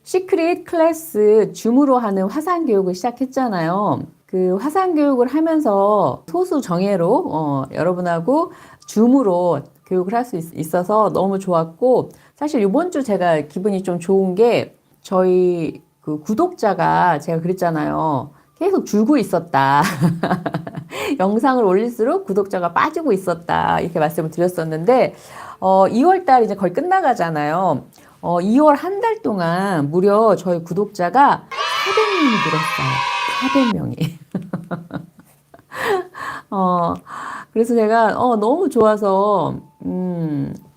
시크릿 클래스 줌으로 하는 화상 교육을 시작했잖아요. 그 화상 교육을 하면서 소수 정예로 여러분하고 줌으로 교육을 할 수 있어서 너무 좋았고, 사실 이번 주 제가 기분이 좀 좋은 게 저희 그 구독자가 제가 그랬잖아요. 계속 줄고 있었다. 영상을 올릴수록 구독자가 빠지고 있었다. 이렇게 말씀을 드렸었는데, 2월 달 이제 거의 끝나가잖아요. 2월 한 달 동안 무려 저희 구독자가 400명이 늘었어요. 400명이. 그래서 제가, 너무 좋아서,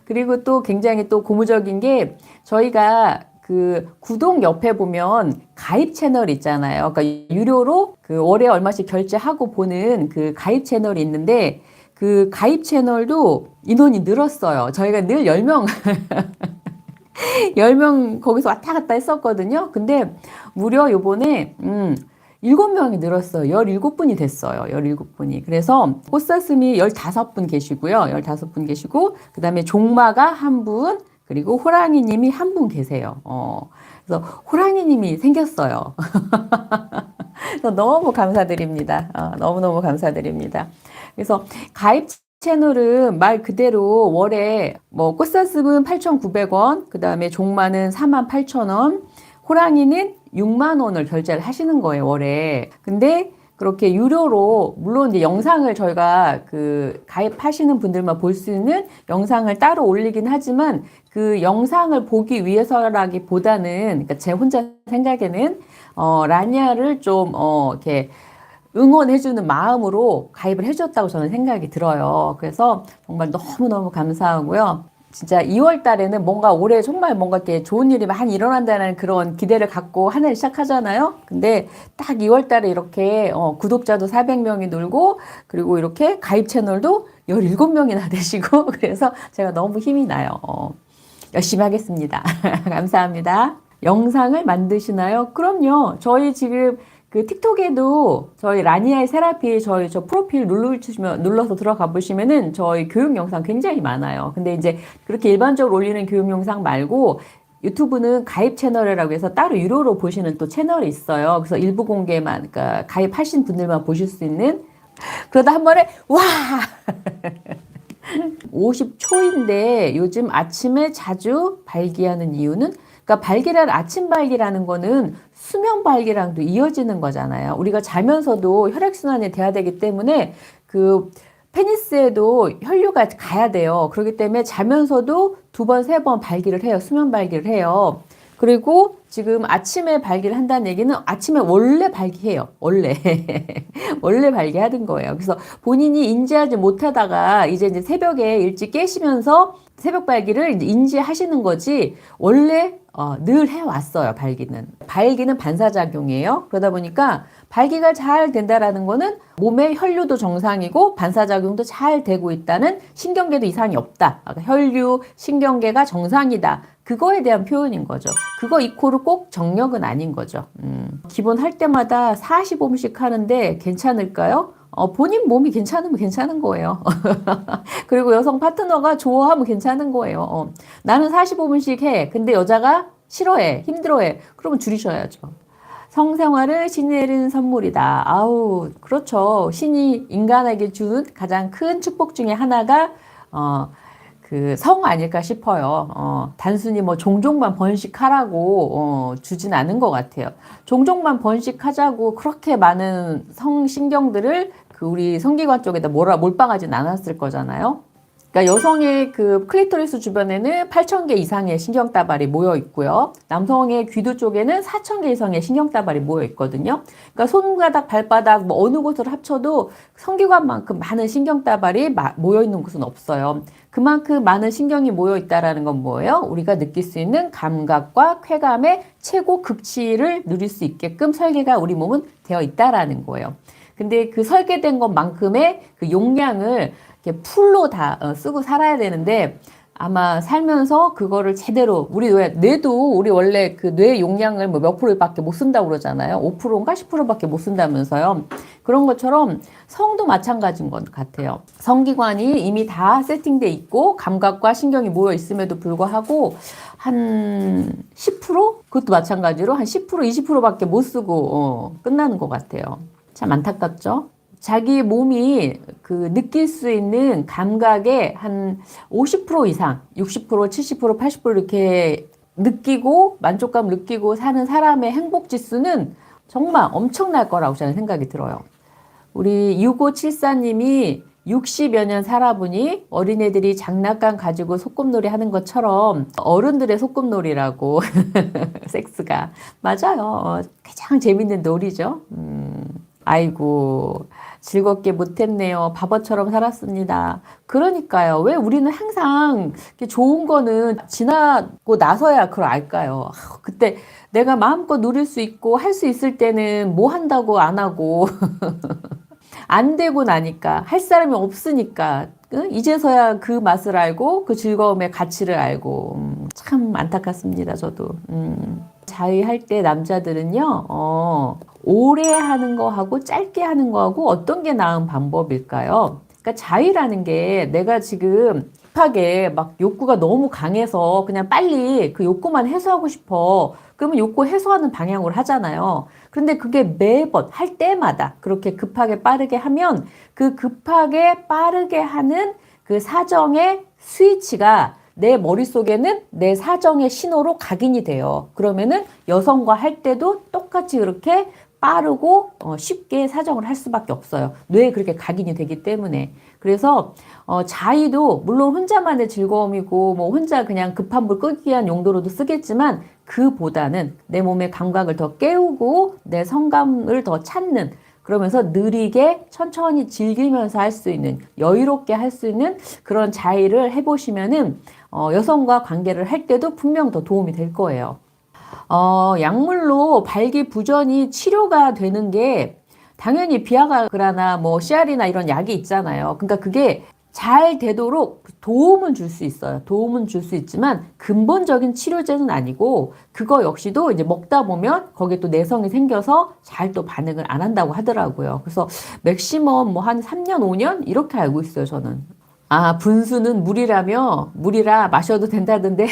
그리고 또 굉장히 또 고무적인 게 저희가 그 구독 옆에 보면 가입 채널 있잖아요. 그러니까 유료로 그 월에 얼마씩 결제하고 보는 그 가입 채널이 있는데 그 가입 채널도 인원이 늘었어요. 저희가 늘 10명, 10명 거기서 왔다 갔다 했었거든요. 근데 무려 요번에, 7명이 늘었어요. 17분이 됐어요. 17분이. 그래서 꽃사슴이 15분 계시고요. 15분 계시고, 그 다음에 종마가 1분, 그리고 호랑이님이 1분 계세요. 그래서 호랑이님이 생겼어요. 그래서 너무 감사드립니다. 너무너무 감사드립니다. 그래서 가입 채널은 말 그대로 월에 뭐 꽃사슴은 8,900원, 그 다음에 종마는 48,000원, 호랑이는 6만 원을 결제를 하시는 거예요, 월에. 근데 그렇게 유료로, 물론 이제 영상을 저희가 그 가입하시는 분들만 볼 수 있는 영상을 따로 올리긴 하지만 그 영상을 보기 위해서라기보다는, 그러니까 제 혼자 생각에는, 라니아를 좀, 이렇게 응원해주는 마음으로 가입을 해줬다고 저는 생각이 들어요. 그래서 정말 너무너무 감사하고요. 진짜 2월 달에는 뭔가 올해 정말 뭔가 이렇게 좋은 일이 많이 일어난다는 그런 기대를 갖고 한 해를 시작하잖아요. 근데 딱 2월 달에 이렇게 구독자도 400명이 늘고 그리고 이렇게 가입 채널도 17명이나 되시고 그래서 제가 너무 힘이 나요. 열심히 하겠습니다. 감사합니다. 영상을 만드시나요? 그럼요. 저희 지금 그 틱톡에도 저희 라니아의 세라피 저희 저 프로필 눌러서 들어가 보시면은 저희 교육 영상 굉장히 많아요. 근데 이제 그렇게 일반적으로 올리는 교육 영상 말고 유튜브는 가입 채널이라고 해서 따로 유료로 보시는 또 채널이 있어요. 그래서 일부 공개만, 그러니까 가입하신 분들만 보실 수 있는. 그러다 한 번에 와! 50초인데 요즘 아침에 자주 발기하는 이유는, 그러니까 발기란 아침 발기라는 거는 수면 발기랑도 이어지는 거잖아요. 우리가 자면서도 혈액순환이 돼야 되기 때문에 그 페니스에도 혈류가 가야 돼요. 그렇기 때문에 자면서도 2번, 3번 발기를 해요. 수면 발기를 해요. 그리고 지금 아침에 발기를 한다는 얘기는 아침에 원래 발기해요. 원래. 원래 발기하던 거예요. 그래서 본인이 인지하지 못하다가 이제 새벽에 일찍 깨시면서 새벽 발기를 이제 인지하시는 거지, 원래 늘 해왔어요, 발기는. 발기는 반사작용이에요. 그러다 보니까 발기가 잘 된다라는 거는 몸의 혈류도 정상이고 반사작용도 잘 되고 있다는, 신경계도 이상이 없다. 혈류, 신경계가 정상이다. 그거에 대한 표현인 거죠. 그거 이코르 꼭 정력은 아닌 거죠. 기본 할 때마다 45분씩 하는데 괜찮을까요? 본인 몸이 괜찮으면 괜찮은 거예요. 그리고 여성 파트너가 좋아하면 괜찮은 거예요. 나는 45분씩 해. 근데 여자가 싫어해. 힘들어해. 그러면 줄이셔야죠. 성생활을 신이 내리는 선물이다. 아우, 그렇죠. 신이 인간에게 준 가장 큰 축복 중에 하나가, 그 성 아닐까 싶어요. 단순히 뭐 종족만 번식하라고 주진 않은 것 같아요. 종족만 번식하자고 그렇게 많은 성신경들을 그 우리 성기관 쪽에다 몰빵하진 않았을 거잖아요. 그러니까 여성의 그 클리토리스 주변에는 8,000개 이상의 신경따발이 모여 있고요. 남성의 귀두 쪽에는 4,000개 이상의 신경따발이 모여 있거든요. 그러니까 손바닥, 발바닥 뭐 어느 곳을 합쳐도 성기관만큼 많은 신경따발이 모여 있는 곳은 없어요. 그만큼 많은 신경이 모여 있다라는 건 뭐예요? 우리가 느낄 수 있는 감각과 쾌감의 최고 극치를 누릴 수 있게끔 설계가 우리 몸은 되어 있다라는 거예요. 근데 그 설계된 것만큼의 그 용량을 이렇게 풀로 다 쓰고 살아야 되는데, 아마 살면서 그거를 제대로 우리 뇌도 우리 원래 그 뇌 용량을 뭐 몇 프로밖에 못 쓴다고 그러잖아요. 5%인가 10%밖에 못 쓴다면서요. 그런 것처럼 성도 마찬가지인 것 같아요. 성기관이 이미 다 세팅돼 있고 감각과 신경이 모여 있음에도 불구하고 한 10%? 그것도 마찬가지로 한 10%, 20%밖에 못 쓰고 끝나는 것 같아요. 참 안타깝죠? 자기 몸이 그 느낄 수 있는 감각의 한 50% 이상, 60%, 70%, 80% 이렇게 느끼고 만족감 느끼고 사는 사람의 행복 지수는 정말 엄청날 거라고 저는 생각이 들어요. 우리 6574님이 60여 년 살아보니 어린애들이 장난감 가지고 소꿉놀이 하는 것처럼 어른들의 소꿉놀이라고 섹스가 맞아요. 가장 재밌는 놀이죠. 아이고 즐겁게 못했네요. 바보처럼 살았습니다. 그러니까요. 왜 우리는 항상 좋은 거는 지나고 나서야 그걸 알까요? 그때 내가 마음껏 누릴 수 있고 할 수 있을 때는 뭐 한다고 안 하고 안 되고 나니까 할 사람이 없으니까 이제서야 그 맛을 알고 그 즐거움의 가치를 알고 참 안타깝습니다. 저도 자위할 때 남자들은요 오래 하는 거하고 짧게 하는 거하고 어떤 게 나은 방법일까요? 그러니까 자위라는 게 내가 지금 급하게 막 욕구가 너무 강해서 그냥 빨리 그 욕구만 해소하고 싶어. 그러면 욕구 해소하는 방향으로 하잖아요. 그런데 그게 매번 할 때마다 그렇게 급하게 빠르게 하면 그 급하게 빠르게 하는 그 사정의 스위치가 내 머릿속에는 내 사정의 신호로 각인이 돼요. 그러면은 여성과 할 때도 똑같이 그렇게 빠르고 쉽게 사정을 할 수밖에 없어요. 뇌에 그렇게 각인이 되기 때문에. 그래서 자의도 물론 혼자만의 즐거움이고 뭐 혼자 그냥 급한 불 끄기 위한 용도로도 쓰겠지만 그보다는 내 몸의 감각을 더 깨우고 내 성감을 더 찾는 그러면서 느리게 천천히 즐기면서 할 수 있는 여유롭게 할 수 있는 그런 자의를 해보시면은 여성과 관계를 할 때도 분명 더 도움이 될 거예요. 약물로 발기부전이 치료가 되는 게 당연히 비아그라나 뭐 시알이나 이런 약이 있잖아요. 그러니까 그게 잘 되도록 도움은 줄 수 있어요. 도움은 줄 수 있지만 근본적인 치료제는 아니고 그거 역시도 이제 먹다 보면 거기에 또 내성이 생겨서 잘 또 반응을 안 한다고 하더라고요. 그래서 맥시멈 뭐 한 3년, 5년 이렇게 알고 있어요, 저는. 아, 분수는 물이라며 물이라 마셔도 된다던데.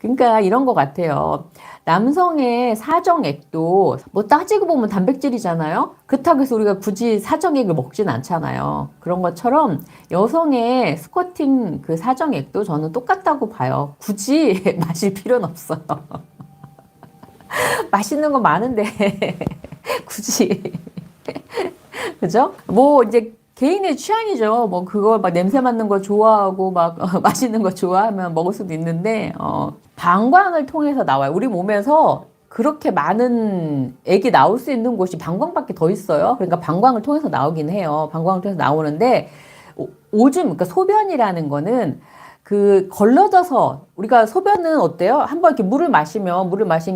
그러니까 이런 것 같아요. 남성의 사정액도 뭐 따지고 보면 단백질이잖아요. 그렇다고 해서 우리가 굳이 사정액을 먹진 않잖아요. 그런 것처럼 여성의 스쿼팅 그 사정액도 저는 똑같다고 봐요. 굳이 마실 필요는 없어요. 맛있는 거 많은데 굳이 그죠? 뭐 이제 개인의 취향이죠. 뭐 그거 막 냄새 맡는 거 좋아하고 막 맛있는 거 좋아하면 먹을 수도 있는데 방광을 통해서 나와요. 우리 몸에서 그렇게 많은 액이 나올 수 있는 곳이 방광밖에 더 있어요. 그러니까 방광을 통해서 나오긴 해요. 방광을 통해서 나오는데 오줌 그러니까 소변이라는 거는 그 걸러져서 우리가 소변은 어때요? 한번 이렇게 물을 마신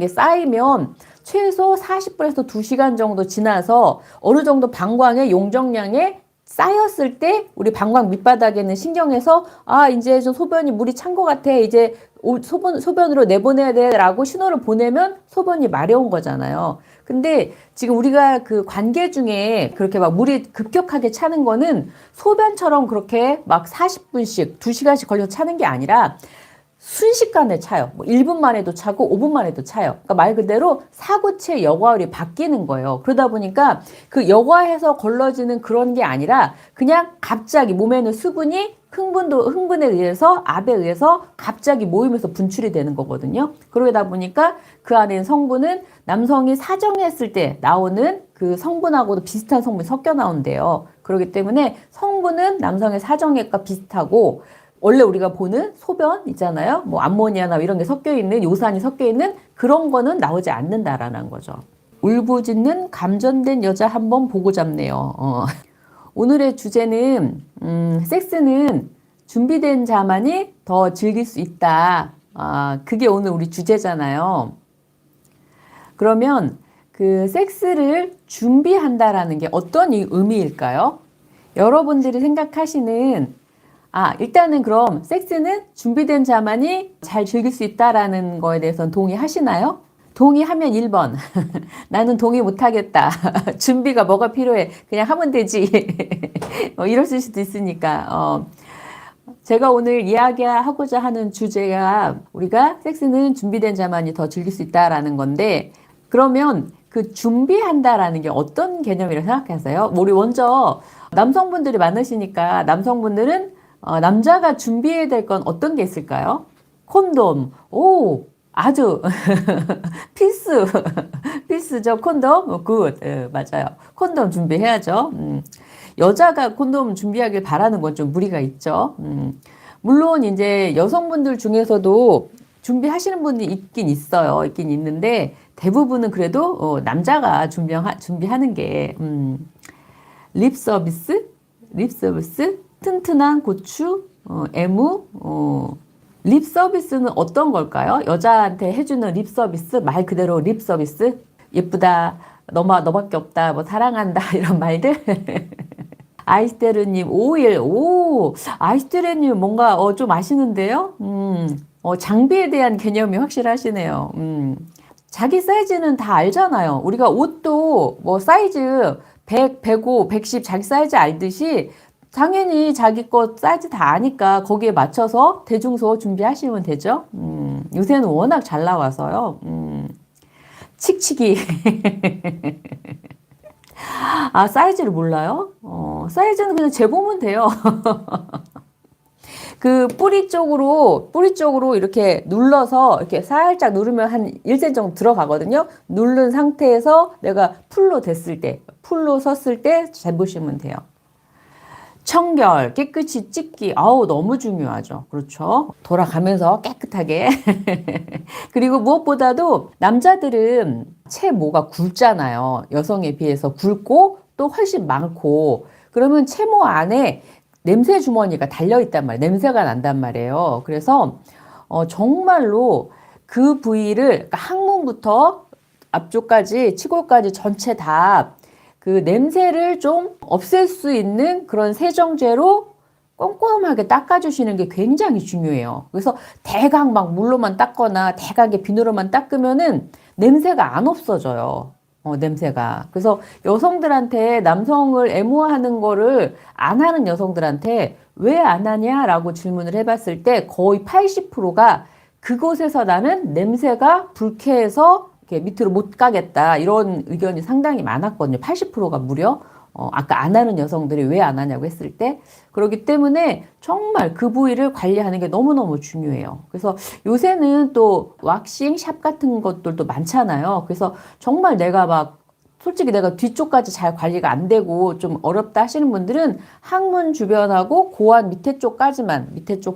게 쌓이면 최소 40분에서 2시간 정도 지나서 어느 정도 방광의 용적량에 쌓였을 때 우리 방광 밑바닥에 있는 신경에서 아 이제 좀 소변이 물이 찬 것 같아 이제 소변으로 내보내야 돼라고 신호를 보내면 소변이 마려운 거잖아요. 근데 지금 우리가 그 관계 중에 그렇게 막 물이 급격하게 차는 거는 소변처럼 그렇게 막 40분씩 2시간씩 걸려서 차는 게 아니라 순식간에 차요. 뭐 1분 만에도 차고 5분 만에도 차요. 그러니까 말 그대로 사구체 여과율이 바뀌는 거예요. 그러다 보니까 그 여과해서 걸러지는 그런 게 아니라 그냥 갑자기 몸에 있는 수분이 흥분에 의해서 압에 의해서 갑자기 모이면서 분출이 되는 거거든요. 그러다 보니까 그 안에 있는 성분은 남성이 사정했을 때 나오는 그 성분하고도 비슷한 성분이 섞여 나온대요. 그렇기 때문에 성분은 남성의 사정액과 비슷하고 원래 우리가 보는 소변 있잖아요. 뭐 암모니아나 이런 게 섞여 있는 요산이 섞여 있는 그런 거는 나오지 않는다라는 거죠. 울부짖는 감전된 여자 한번 보고 잡네요. 오늘의 주제는 섹스는 준비된 자만이 더 즐길 수 있다. 그게 오늘 우리 주제잖아요. 그러면 그 섹스를 준비한다라는 게 어떤 의미일까요? 여러분들이 생각하시는 일단은 그럼 섹스는 준비된 자만이 잘 즐길 수 있다라는 거에 대해서는 동의하시나요? 동의하면 1번. 나는 동의 못하겠다. 준비가 뭐가 필요해. 그냥 하면 되지. 이러실 수도 있으니까. 제가 오늘 이야기하고자 하는 주제가 우리가 섹스는 준비된 자만이 더 즐길 수 있다라는 건데, 그러면 그 준비한다라는 게 어떤 개념이라고 생각하세요? 우리 먼저 남성분들이 많으시니까 남성분들은 남자가 준비해야 될 건 어떤 게 있을까요? 콘돔. 오, 아주 필수. 필수죠. 콘돔. 굿. 맞아요. 콘돔 준비해야죠. 여자가 콘돔 준비하길 바라는 건 좀 무리가 있죠. 물론 이제 여성분들 중에서도 준비하시는 분이 있긴 있어요. 있긴 있는데 대부분은 그래도 남자가 준비하는 게 립 서비스, 튼튼한 고추, 애무, 립 서비스는 어떤 걸까요? 여자한테 해주는 립 서비스, 말 그대로 립 서비스, 예쁘다, 너밖에 없다, 뭐 사랑한다 이런 말들. 아이스테르님 5일, 아이스테르님 뭔가 좀 아시는데요? 장비에 대한 개념이 확실하시네요. 자기 사이즈는 다 알잖아요. 우리가 옷도 뭐 사이즈 100, 105, 110 자기 사이즈 알듯이 당연히 자기 것 사이즈 다 아니까 거기에 맞춰서 대중소 준비하시면 되죠. 요새는 워낙 잘 나와서요. 칙칙이. 사이즈를 몰라요? 사이즈는 그냥 재보면 돼요. 그 뿌리 쪽으로 이렇게 눌러서 이렇게 살짝 누르면 한 1cm 정도 들어가거든요. 누른 상태에서 내가 풀로 섰을 때 재보시면 돼요. 청결, 깨끗이 찢기. 너무 중요하죠. 그렇죠. 돌아가면서 깨끗하게. 그리고 무엇보다도 남자들은 채모가 굵잖아요. 여성에 비해서 굵고 또 훨씬 많고. 그러면 채모 안에 냄새 주머니가 달려있단 말이에요. 냄새가 난단 말이에요. 그래서 정말로 그 부위를 그러니까 항문부터 앞쪽까지 치골까지 전체 다 그 냄새를 좀 없앨 수 있는 그런 세정제로 꼼꼼하게 닦아주시는 게 굉장히 중요해요. 그래서 대강 막 물로만 닦거나 대강의 비누로만 닦으면은 냄새가 안 없어져요. 냄새가. 그래서 여성들한테 남성을 애무하는 거를 안 하는 여성들한테 왜 안 하냐라고 질문을 해봤을 때 거의 80%가 그곳에서 나는 냄새가 불쾌해서 이렇게 밑으로 못 가겠다 이런 의견이 상당히 많았거든요. 80%가 무려. 아까 안 하는 여성들이 왜 안 하냐고 했을 때 그렇기 때문에 정말 그 부위를 관리하는 게 너무너무 중요해요. 그래서 요새는 또 왁싱 샵 같은 것들도 많잖아요. 그래서 정말 솔직히 내가 뒤쪽까지 잘 관리가 안 되고 좀 어렵다 하시는 분들은 항문 주변하고 고안 밑에 쪽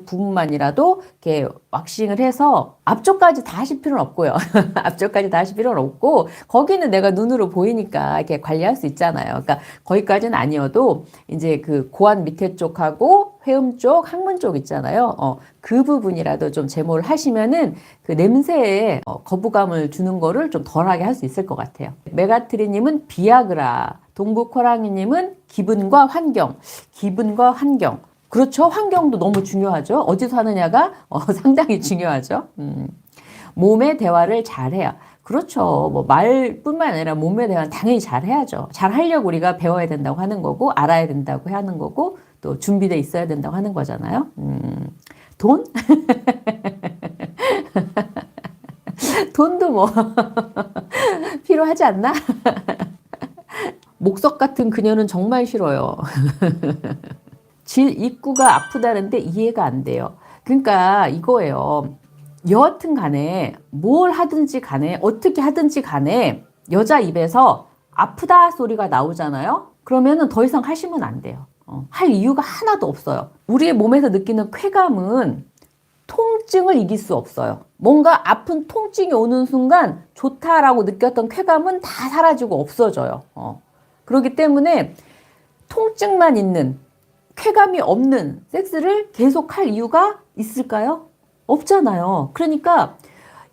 부분만이라도 이렇게 왁싱을 해서 앞쪽까지 다 하실 필요는 없고요. 앞쪽까지 다 하실 필요는 없고 거기는 내가 눈으로 보이니까 이렇게 관리할 수 있잖아요. 그러니까 거기까지는 아니어도 이제 그 고안 밑에 쪽하고 회음 쪽, 항문 쪽 있잖아요. 그 부분이라도 좀 제모를 하시면은 그 냄새에 거부감을 주는 거를 좀 덜하게 할 수 있을 것 같아요. 메가트리님은 비아그라, 동북호랑이님은 기분과 환경. 그렇죠. 환경도 너무 중요하죠. 어디서 하느냐가 상당히 중요하죠. 몸의 대화를 잘해야. 그렇죠. 뭐 말뿐만 아니라 몸의 대화는 당연히 잘해야죠. 잘하려고 우리가 배워야 된다고 하는 거고 알아야 된다고 하는 거고 또 준비돼 있어야 된다고 하는 거잖아요. 돈? 돈도 뭐 필요하지 않나? 목석 같은 그녀는 정말 싫어요. 질 입구가 아프다는데 이해가 안 돼요. 그러니까 이거예요. 여하튼 간에 뭘 하든지 간에 어떻게 하든지 간에 여자 입에서 아프다 소리가 나오잖아요. 그러면은 더 이상 하시면 안 돼요. 할 이유가 하나도 없어요. 우리의 몸에서 느끼는 쾌감은 통증을 이길 수 없어요. 뭔가 아픈 통증이 오는 순간 좋다라고 느꼈던 쾌감은 다 사라지고 없어져요. 그렇기 때문에 통증만 있는 쾌감이 없는 섹스를 계속할 이유가 있을까요? 없잖아요. 그러니까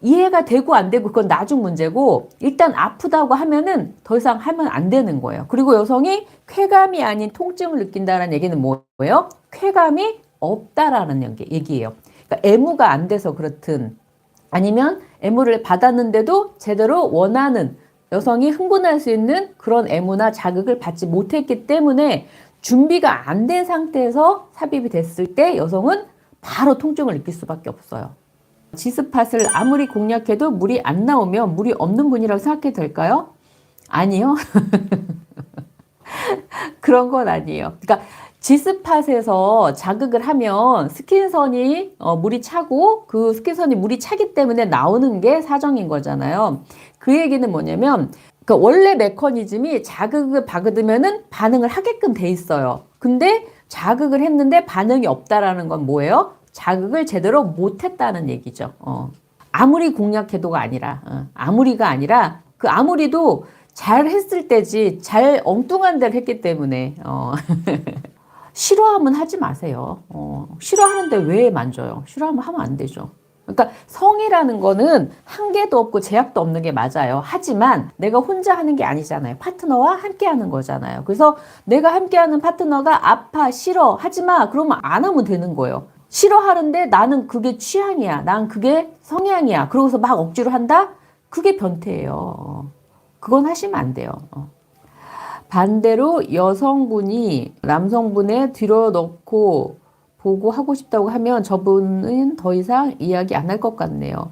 이해가 되고 안 되고 그건 나중 문제고 일단 아프다고 하면은 더 이상 하면 안 되는 거예요. 그리고 여성이 쾌감이 아닌 통증을 느낀다는 얘기는 뭐예요? 쾌감이 없다라는 얘기예요. 그러니까 애무가 안 돼서 그렇든 아니면 애무를 받았는데도 제대로 원하는 여성이 흥분할 수 있는 그런 애무나 자극을 받지 못했기 때문에 준비가 안 된 상태에서 삽입이 됐을 때 여성은 바로 통증을 느낄 수밖에 없어요. 지스팟을 아무리 공략해도 물이 안 나오면 물이 없는 분이라고 생각해도 될까요? 아니요. 그런 건 아니에요. 그러니까 지스팟에서 자극을 하면 스킨선이 물이 차고 그 스킨선이 물이 차기 때문에 나오는 게 사정인 거잖아요. 그 얘기는 뭐냐면 그러니까 원래 메커니즘이 자극을 받으면은 반응을 하게끔 돼 있어요. 근데 자극을 했는데 반응이 없다라는 건 뭐예요? 자극을 제대로 못했다는 얘기죠. 아무리 공략해도가 아니라 아무리가 아니라 그 아무리도 잘 했을 때지 잘 엉뚱한 데를 했기 때문에 싫어하면 하지 마세요. 싫어하는데 왜 만져요? 싫어하면 하면 안 되죠. 그러니까 성이라는 거는 한계도 없고 제약도 없는 게 맞아요. 하지만 내가 혼자 하는 게 아니잖아요. 파트너와 함께 하는 거잖아요. 그래서 내가 함께 하는 파트너가 아파, 싫어, 하지 마. 그러면 안 하면 되는 거예요. 싫어하는데 나는 그게 취향이야. 난 그게 성향이야. 그러고서 막 억지로 한다? 그게 변태예요. 그건 하시면 안 돼요. 반대로 여성분이 남성분의 뒤로 넣고 보고 하고 싶다고 하면 저분은 더 이상 이야기 안 할 것 같네요.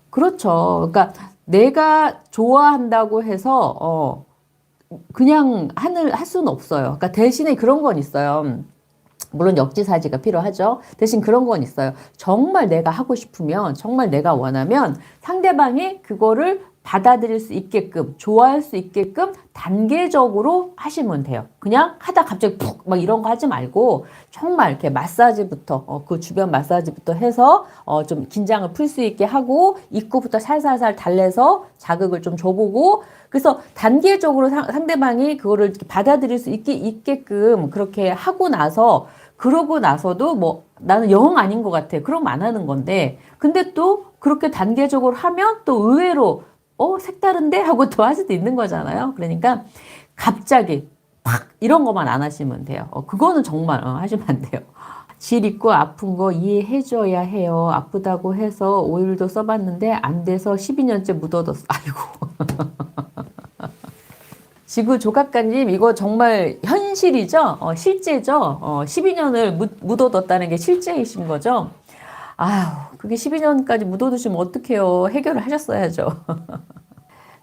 그렇죠. 그러니까 내가 좋아한다고 해서 그냥 할 수는 없어요. 그러니까 대신에 그런 건 있어요. 물론 역지사지가 필요하죠. 대신 그런 건 있어요. 정말 내가 하고 싶으면, 정말 내가 원하면 상대방이 그거를 받아들일 수 있게끔, 좋아할 수 있게끔 단계적으로 하시면 돼요. 그냥 하다 갑자기 푹 막 이런 거 하지 말고 정말 이렇게 마사지부터, 그 주변 마사지부터 해서 좀 긴장을 풀 수 있게 하고 입구부터 살살살 달래서 자극을 좀 줘보고 그래서 단계적으로 상대방이 그거를 받아들일 수 있게끔 그렇게 하고 나서 그러고 나서도 뭐 나는 영 아닌 것 같아. 그럼 안 하는 건데 근데 또 그렇게 단계적으로 하면 또 의외로 색다른데? 하고 또 할 수도 있는 거잖아요. 그러니까 갑자기 팍 이런 것만 안 하시면 돼요. 그거는 정말 하시면 안 돼요. 질 있고 아픈 거 이해해줘야 해요. 아프다고 해서 오일도 써봤는데 안 돼서 12년째 묻어뒀어. 아이고. 지구 조각가님 이거 정말 현실이죠? 실제죠? 12년을 묻어뒀다는 게 실제이신 거죠? 아휴, 그게 12년까지 묻어두시면 어떡해요. 해결을 하셨어야죠.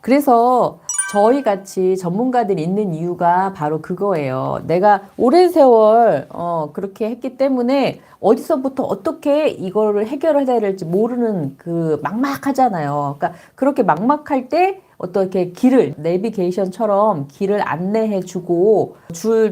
그래서 저희 같이 전문가들이 있는 이유가 바로 그거예요. 내가 오랜 세월 그렇게 했기 때문에 어디서부터 어떻게 이거를 해결을 해야 될지 모르는 그 막막하잖아요. 그러니까 그렇게 막막할 때 어떻게 길을 내비게이션처럼 길을 안내해주고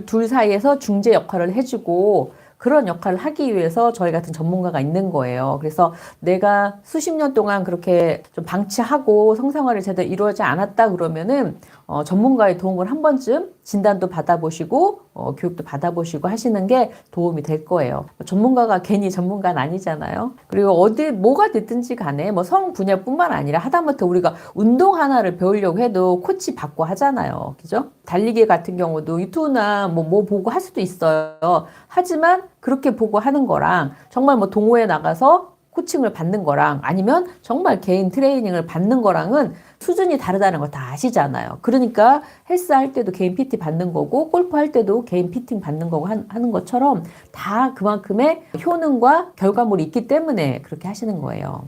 둘 사이에서 중재 역할을 해주고 그런 역할을 하기 위해서 저희 같은 전문가가 있는 거예요. 그래서 내가 수십 년 동안 그렇게 좀 방치하고 성생활이 제대로 이루어지지 않았다 그러면은 전문가의 도움을 한 번쯤 진단도 받아보시고 교육도 받아보시고 하시는 게 도움이 될 거예요. 전문가가 괜히 전문가는 아니잖아요. 그리고 뭐가 됐든지 간에 뭐 성 분야뿐만 아니라 하다못해 우리가 운동 하나를 배우려고 해도 코치 받고 하잖아요. 그죠? 달리기 같은 경우도 유튜브나 뭐 보고 할 수도 있어요. 하지만 그렇게 보고 하는 거랑 정말 뭐 동호회 나가서 코칭을 받는 거랑 아니면 정말 개인 트레이닝을 받는 거랑은 수준이 다르다는 거 다 아시잖아요. 그러니까 헬스 할 때도 개인 PT 받는 거고 골프 할 때도 개인 피팅 받는 거고 하는 것처럼 다 그만큼의 효능과 결과물이 있기 때문에 그렇게 하시는 거예요.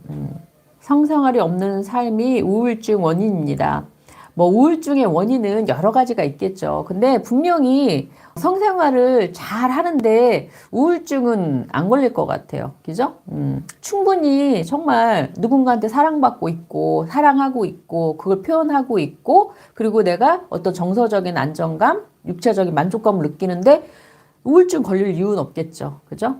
성생활이 없는 삶이 우울증 원인입니다. 뭐 우울증의 원인은 여러 가지가 있겠죠. 근데 분명히 성생활을 잘 하는데 우울증은 안 걸릴 것 같아요. 그죠? 충분히 정말 누군가한테 사랑받고 있고 사랑하고 있고 그걸 표현하고 있고 그리고 내가 어떤 정서적인 안정감, 육체적인 만족감을 느끼는데 우울증 걸릴 이유는 없겠죠. 그죠?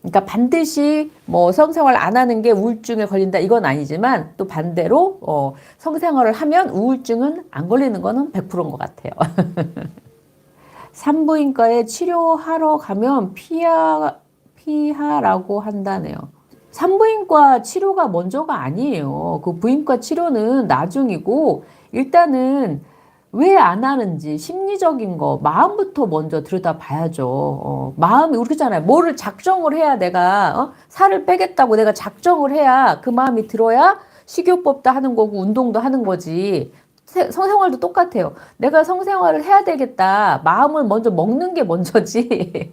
그러니까 반드시 뭐 성생활 안 하는 게 우울증에 걸린다 이건 아니지만 또 반대로 성생활을 하면 우울증은 안 걸리는 거는 100%인 것 같아요. 산부인과에 치료하러 가면 피하라고 한다네요. 산부인과 치료가 먼저가 아니에요. 그 부인과 치료는 나중이고 일단은 왜 안 하는지 심리적인 거, 마음부터 먼저 들여다봐야죠. 마음이, 우리 그잖아요. 뭐를 작정을 해야 내가, 살을 빼겠다고 내가 작정을 해야 그 마음이 들어야 식이요법도 하는 거고 운동도 하는 거지. 성생활도 똑같아요. 내가 성생활을 해야 되겠다. 마음을 먼저 먹는 게 먼저지.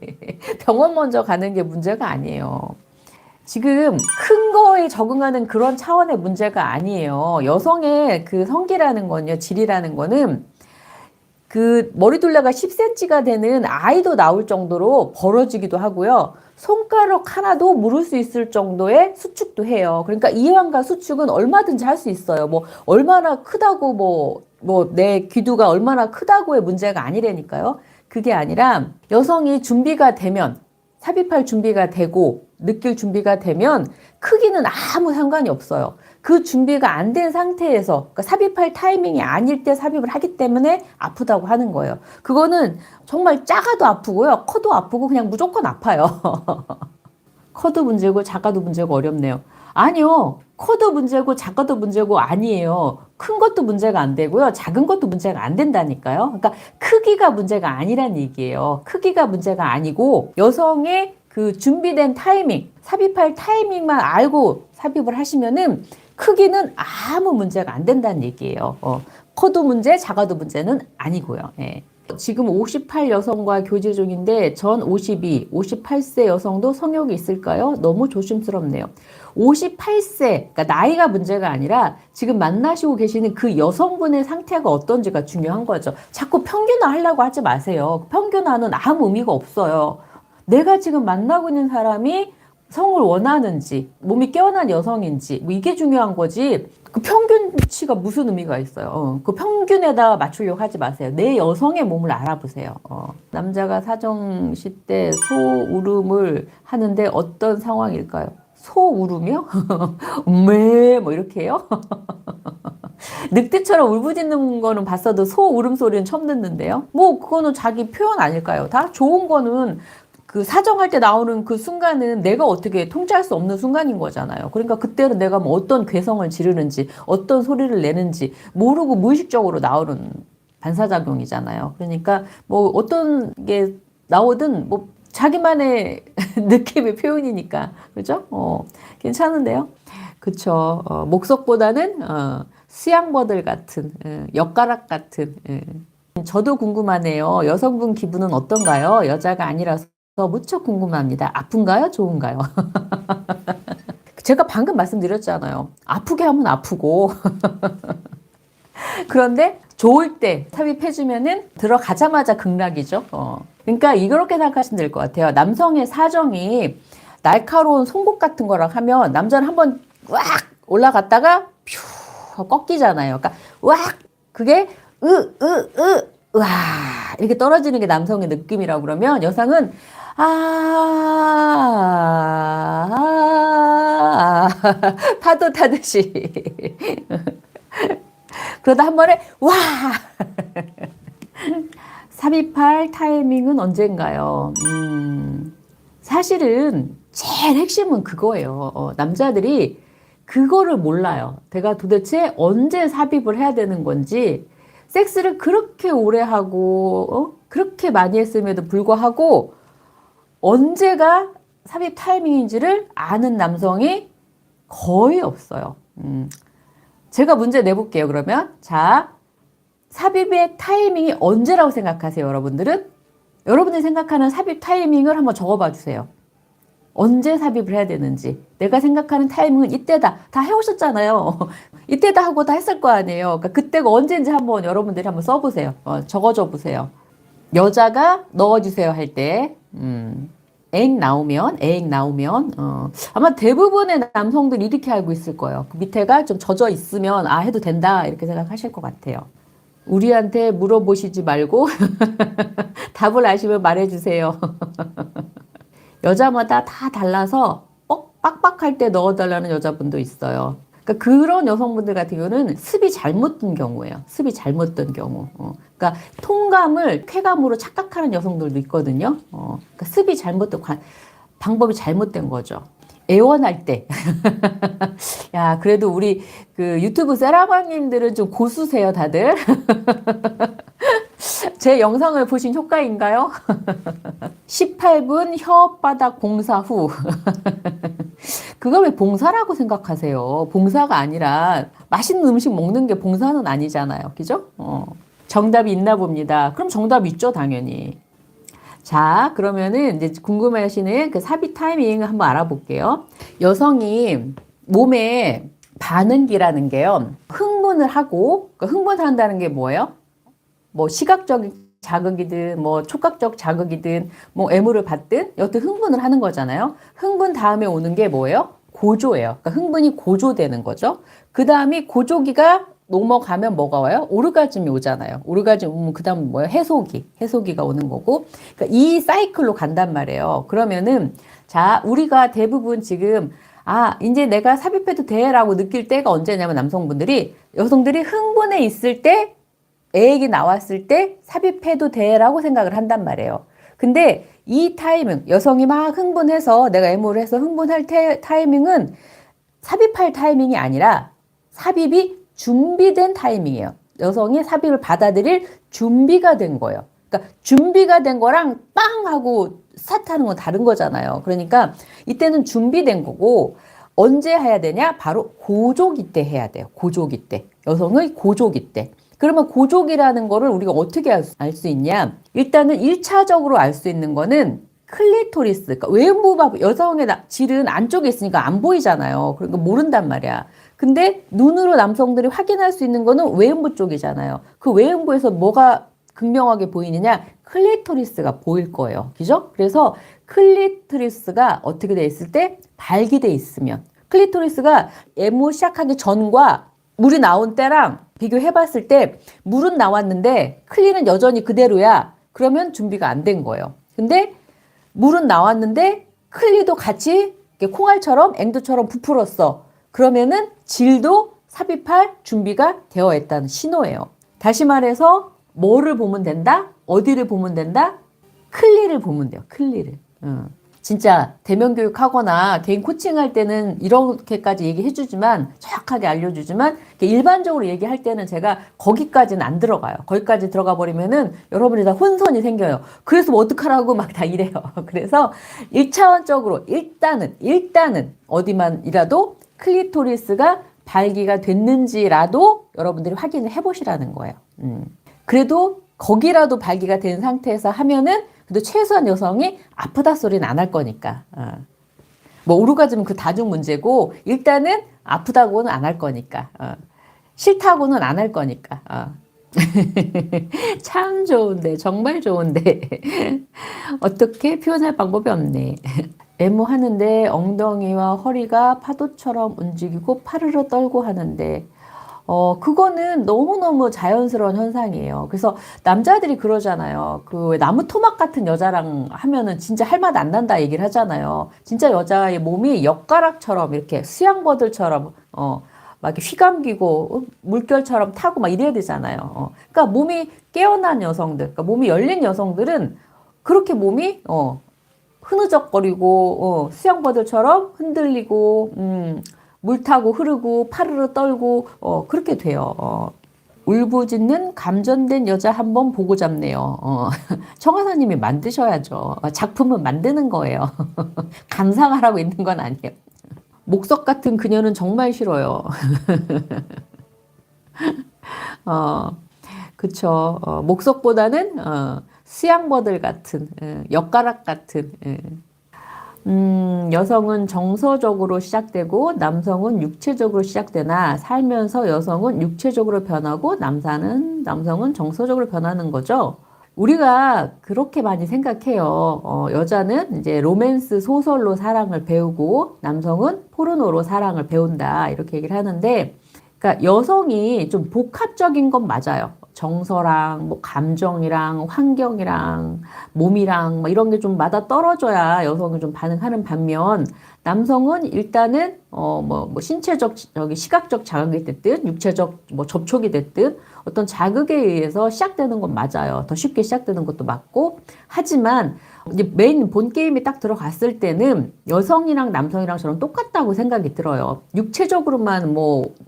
병원 먼저 가는 게 문제가 아니에요. 지금 큰 거에 적응하는 그런 차원의 문제가 아니에요. 여성의 그 성기라는 건요, 질이라는 거는 그 머리둘레가 10cm가 되는 아이도 나올 정도로 벌어지기도 하고요. 손가락 하나도 물을 수 있을 정도의 수축도 해요. 그러니까 이완과 수축은 얼마든지 할 수 있어요. 뭐 얼마나 크다고 뭐 내 기두가 얼마나 크다고의 문제가 아니라니까요. 그게 아니라 여성이 준비가 되면 삽입할 준비가 되고 느낄 준비가 되면 크기는 아무 상관이 없어요. 그 준비가 안 된 상태에서 그러니까 삽입할 타이밍이 아닐 때 삽입을 하기 때문에 아프다고 하는 거예요. 그거는 정말 작아도 아프고요. 커도 아프고 그냥 무조건 아파요. 커도 문제고 작아도 문제고 어렵네요. 아니요. 커도 문제고 작아도 문제고 아니에요. 큰 것도 문제가 안 되고요. 작은 것도 문제가 안 된다니까요. 그러니까 크기가 문제가 아니란 얘기예요. 크기가 문제가 아니고 여성의 그 준비된 타이밍, 삽입할 타이밍만 알고 삽입을 하시면은 크기는 아무 문제가 안 된다는 얘기예요. 커도 문제, 작아도 문제는 아니고요. 예. 지금 58 여성과 교제 중인데 전 52, 58세 여성도 성욕이 있을까요? 너무 조심스럽네요. 58세, 그러니까 나이가 문제가 아니라 지금 만나시고 계시는 그 여성분의 상태가 어떤지가 중요한 거죠. 자꾸 평균화 하려고 하지 마세요. 평균화는 아무 의미가 없어요. 내가 지금 만나고 있는 사람이 성을 원하는지, 몸이 깨어난 여성인지, 뭐 이게 중요한 거지. 그 평균치가 무슨 의미가 있어요. 그 평균에다 맞추려고 하지 마세요. 내 여성의 몸을 알아보세요. 남자가 사정시 때 소울음을 하는데 어떤 상황일까요? 소울음이요? 뭐 이렇게 해요? 늑대처럼 울부짖는 거는 봤어도 소 울음소리는 처음 듣는데요. 뭐 그거는 자기 표현 아닐까요? 다 좋은 거는 그 사정할 때 나오는 그 순간은 내가 어떻게 통제할 수 없는 순간인 거잖아요. 그러니까 그때는 내가 뭐 어떤 괴성을 지르는지 어떤 소리를 내는지 모르고 무의식적으로 나오는 반사작용이잖아요. 그러니까 뭐 어떤 게 나오든 뭐 자기만의 느낌의 표현이니까 그죠? 괜찮은데요. 그쵸. 목석보다는 수양버들 같은 엿가락 같은. 저도 궁금하네요. 여성분 기분은 어떤가요? 여자가 아니라서 무척 궁금합니다. 아픈가요? 좋은가요? 제가 방금 말씀드렸잖아요. 아프게 하면 아프고 그런데 좋을 때 삽입해주면은 들어가자마자 극락이죠. 그러니까 이렇게 생각하시면 될 것 같아요. 남성의 사정이 날카로운 송곳 같은 거랑 하면 남자는 한번 왁 올라갔다가 퓨 꺾이잖아요. 그러니까 왁 그게 와 이렇게 떨어지는 게 남성의 느낌이라고 그러면 여성은 파도 타듯이 그러다 한 번에 와 삽입할 타이밍은 언젠가요? 사실은 제일 핵심은 그거예요. 남자들이 그거를 몰라요. 내가 도대체 언제 삽입을 해야 되는 건지 섹스를 그렇게 오래 하고 그렇게 많이 했음에도 불구하고 언제가 삽입 타이밍인지를 아는 남성이 거의 없어요. 제가 문제 내볼게요, 그러면. 자, 삽입의 타이밍이 언제라고 생각하세요, 여러분들은? 여러분들이 생각하는 삽입 타이밍을 한번 적어봐 주세요. 언제 삽입을 해야 되는지. 내가 생각하는 타이밍은 이때다. 다 해오셨잖아요. 이때다 하고 다 했을 거 아니에요. 그러니까 그때가 언제인지 한번 여러분들이 한번 써보세요. 적어줘 보세요. 여자가 넣어주세요 할 때, 애익 나오면, 아마 대부분의 남성들이 이렇게 알고 있을 거예요. 그 밑에가 좀 젖어 있으면, 해도 된다. 이렇게 생각하실 것 같아요. 우리한테 물어보시지 말고, 답을 아시면 말해주세요. 여자마다 다 달라서, 빡빡할 때 넣어달라는 여자분도 있어요. 그러니까 그런 여성분들 같은 경우는 습이 잘못 든 경우예요. 습이 잘못 든 경우. 그러니까 통감을 쾌감으로 착각하는 여성들도 있거든요. 그러니까 습이 잘못된 방법이 잘못된 거죠. 애원할 때. 야, 그래도 우리 그 유튜브 세라방님들은 좀 고수세요, 다들. 제 영상을 보신 효과인가요? 18분 혓바닥 봉사 후. 그걸 왜 봉사라고 생각하세요? 봉사가 아니라 맛있는 음식 먹는 게 봉사는 아니잖아요. 그죠? 정답이 있나 봅니다. 그럼 정답 있죠, 당연히. 자, 그러면은 이제 궁금해하시는 그 삽입 타이밍 한번 알아볼게요. 여성이 몸에 반응기라는 게요. 흥분을 하고, 그러니까 흥분을 한다는 게 뭐예요? 뭐 시각적 자극이든 뭐 촉각적 자극이든 뭐 애무를 받든 여튼 흥분을 하는 거잖아요. 흥분 다음에 오는 게 뭐예요? 고조예요. 그러니까 흥분이 고조되는 거죠. 그 다음이 고조기가 넘어가면 뭐가 와요? 오르가즘이 오잖아요. 오르가즘 오면 그 다음 뭐예요? 해소기가 오는 거고. 그러니까 이 사이클로 간단 말이에요. 그러면은 자, 우리가 대부분 지금 이제 내가 삽입해도 돼라고 느낄 때가 언제냐면 여성들이 흥분해 있을 때 애기 나왔을 때 삽입해도 돼라고 생각을 한단 말이에요. 근데 이 타이밍, 여성이 막 흥분해서 내가 애모를 해서 흥분할 타이밍은 삽입할 타이밍이 아니라 삽입이 준비된 타이밍이에요. 여성이 삽입을 받아들일 준비가 된 거예요. 그러니까 준비가 된 거랑 빵 하고 스타트하는 건 다른 거잖아요. 그러니까 이때는 준비된 거고 언제 해야 되냐? 바로 고조기 때 해야 돼요. 고조기 때. 여성의 고조기 때. 그러면 고족이라는 거를 우리가 어떻게 알 수 있냐? 일단은 1차적으로 알 수 있는 거는 클리토리스, 그러니까 외음부가 여성의 질은 안쪽에 있으니까 안 보이잖아요. 그러니까 모른단 말이야. 근데 눈으로 남성들이 확인할 수 있는 거는 외음부 쪽이잖아요. 그 외음부에서 뭐가 극명하게 보이느냐? 클리토리스가 보일 거예요. 그죠? 그래서 클리토리스가 어떻게 돼 있을 때? 발기돼 있으면. 클리토리스가 애무 시작하기 전과 물이 나온 때랑 비교해봤을 때 물은 나왔는데 클리는 여전히 그대로야. 그러면 준비가 안 된 거예요. 근데 물은 나왔는데 클리도 같이 콩알처럼 앵두처럼 부풀었어. 그러면은 질도 삽입할 준비가 되어 있다는 신호예요. 다시 말해서 뭐를 보면 된다? 어디를 보면 된다? 클리를 보면 돼요. 클리를. 진짜 대면 교육하거나 개인 코칭할 때는 이렇게까지 얘기해주지만 정확하게 알려주지만 일반적으로 얘기할 때는 제가 거기까지는 안 들어가요. 거기까지 들어가 버리면은 여러분이 다 혼선이 생겨요. 그래서 뭐 어떡하라고 막 다 이래요. 그래서 1차원적으로 일단은 어디만이라도 클리토리스가 발기가 됐는지라도 여러분들이 확인을 해보시라는 거예요. 그래도 거기라도 발기가 된 상태에서 하면은 그래도 최소한 여성이 아프다 소리는 안 할 거니까. 뭐 오르가즘은 그 다중 문제고 일단은 아프다고는 안 할 거니까. 싫다고는 안 할 거니까. 참 좋은데 정말 좋은데 어떻게 표현할 방법이 없네. 애무하는데 엉덩이와 허리가 파도처럼 움직이고 파르르 떨고 하는데 그거는 너무너무 자연스러운 현상이에요. 그래서 남자들이 그러잖아요. 그 나무 토막 같은 여자랑 하면은 진짜 할 맛 안 난다 얘기를 하잖아요. 진짜 여자의 몸이 엿가락처럼 이렇게 수양버들처럼 막 이렇게 휘감기고 물결처럼 타고 막 이래야 되잖아요. 그러니까 몸이 깨어난 여성들, 그러니까 몸이 열린 여성들은 그렇게 몸이 흐느적거리고 수양버들처럼 흔들리고 물 타고 흐르고 파르르 떨고 그렇게 돼요. 울부짖는 감전된 여자 한번 보고 잡네요. 청하사님이 만드셔야죠. 작품은 만드는 거예요. 감상하라고 있는 건 아니에요. 목석 같은 그녀는 정말 싫어요. 그쵸. 목석보다는 수양버들 같은 엿가락 같은 여성은 정서적으로 시작되고 남성은 육체적으로 시작되나 살면서 여성은 육체적으로 변하고 남성은 정서적으로 변하는 거죠. 우리가 그렇게 많이 생각해요. 여자는 이제 로맨스 소설로 사랑을 배우고 남성은 포르노로 사랑을 배운다 이렇게 얘기를 하는데 그러니까 여성이 좀 복합적인 건 맞아요. 정서랑 뭐 감정이랑 환경이랑 몸이랑 뭐 이런 게 좀 맞아 떨어져야 여성이 좀 반응하는 반면 남성은 일단은 신체적 시각적 자극이 됐든 육체적 접촉이 됐든 어떤 자극에 의해서 시작되는 건 맞아요. 더 쉽게 시작되는 것도 맞고 하지만 이제 메인 본 게임에 딱 들어갔을 때는 여성이랑 남성이랑 저랑 똑같다고 생각이 들어요. 육체적으로만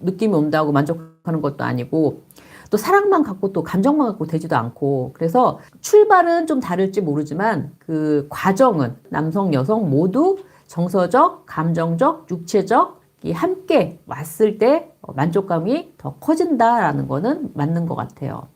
느낌이 온다고 만족하는 것도 아니고 또 사랑만 갖고 또 감정만 갖고 되지도 않고 그래서 출발은 좀 다를지 모르지만 그 과정은 남성, 여성 모두 정서적, 감정적, 육체적 이 함께 왔을 때 만족감이 더 커진다라는 거는 맞는 것 같아요.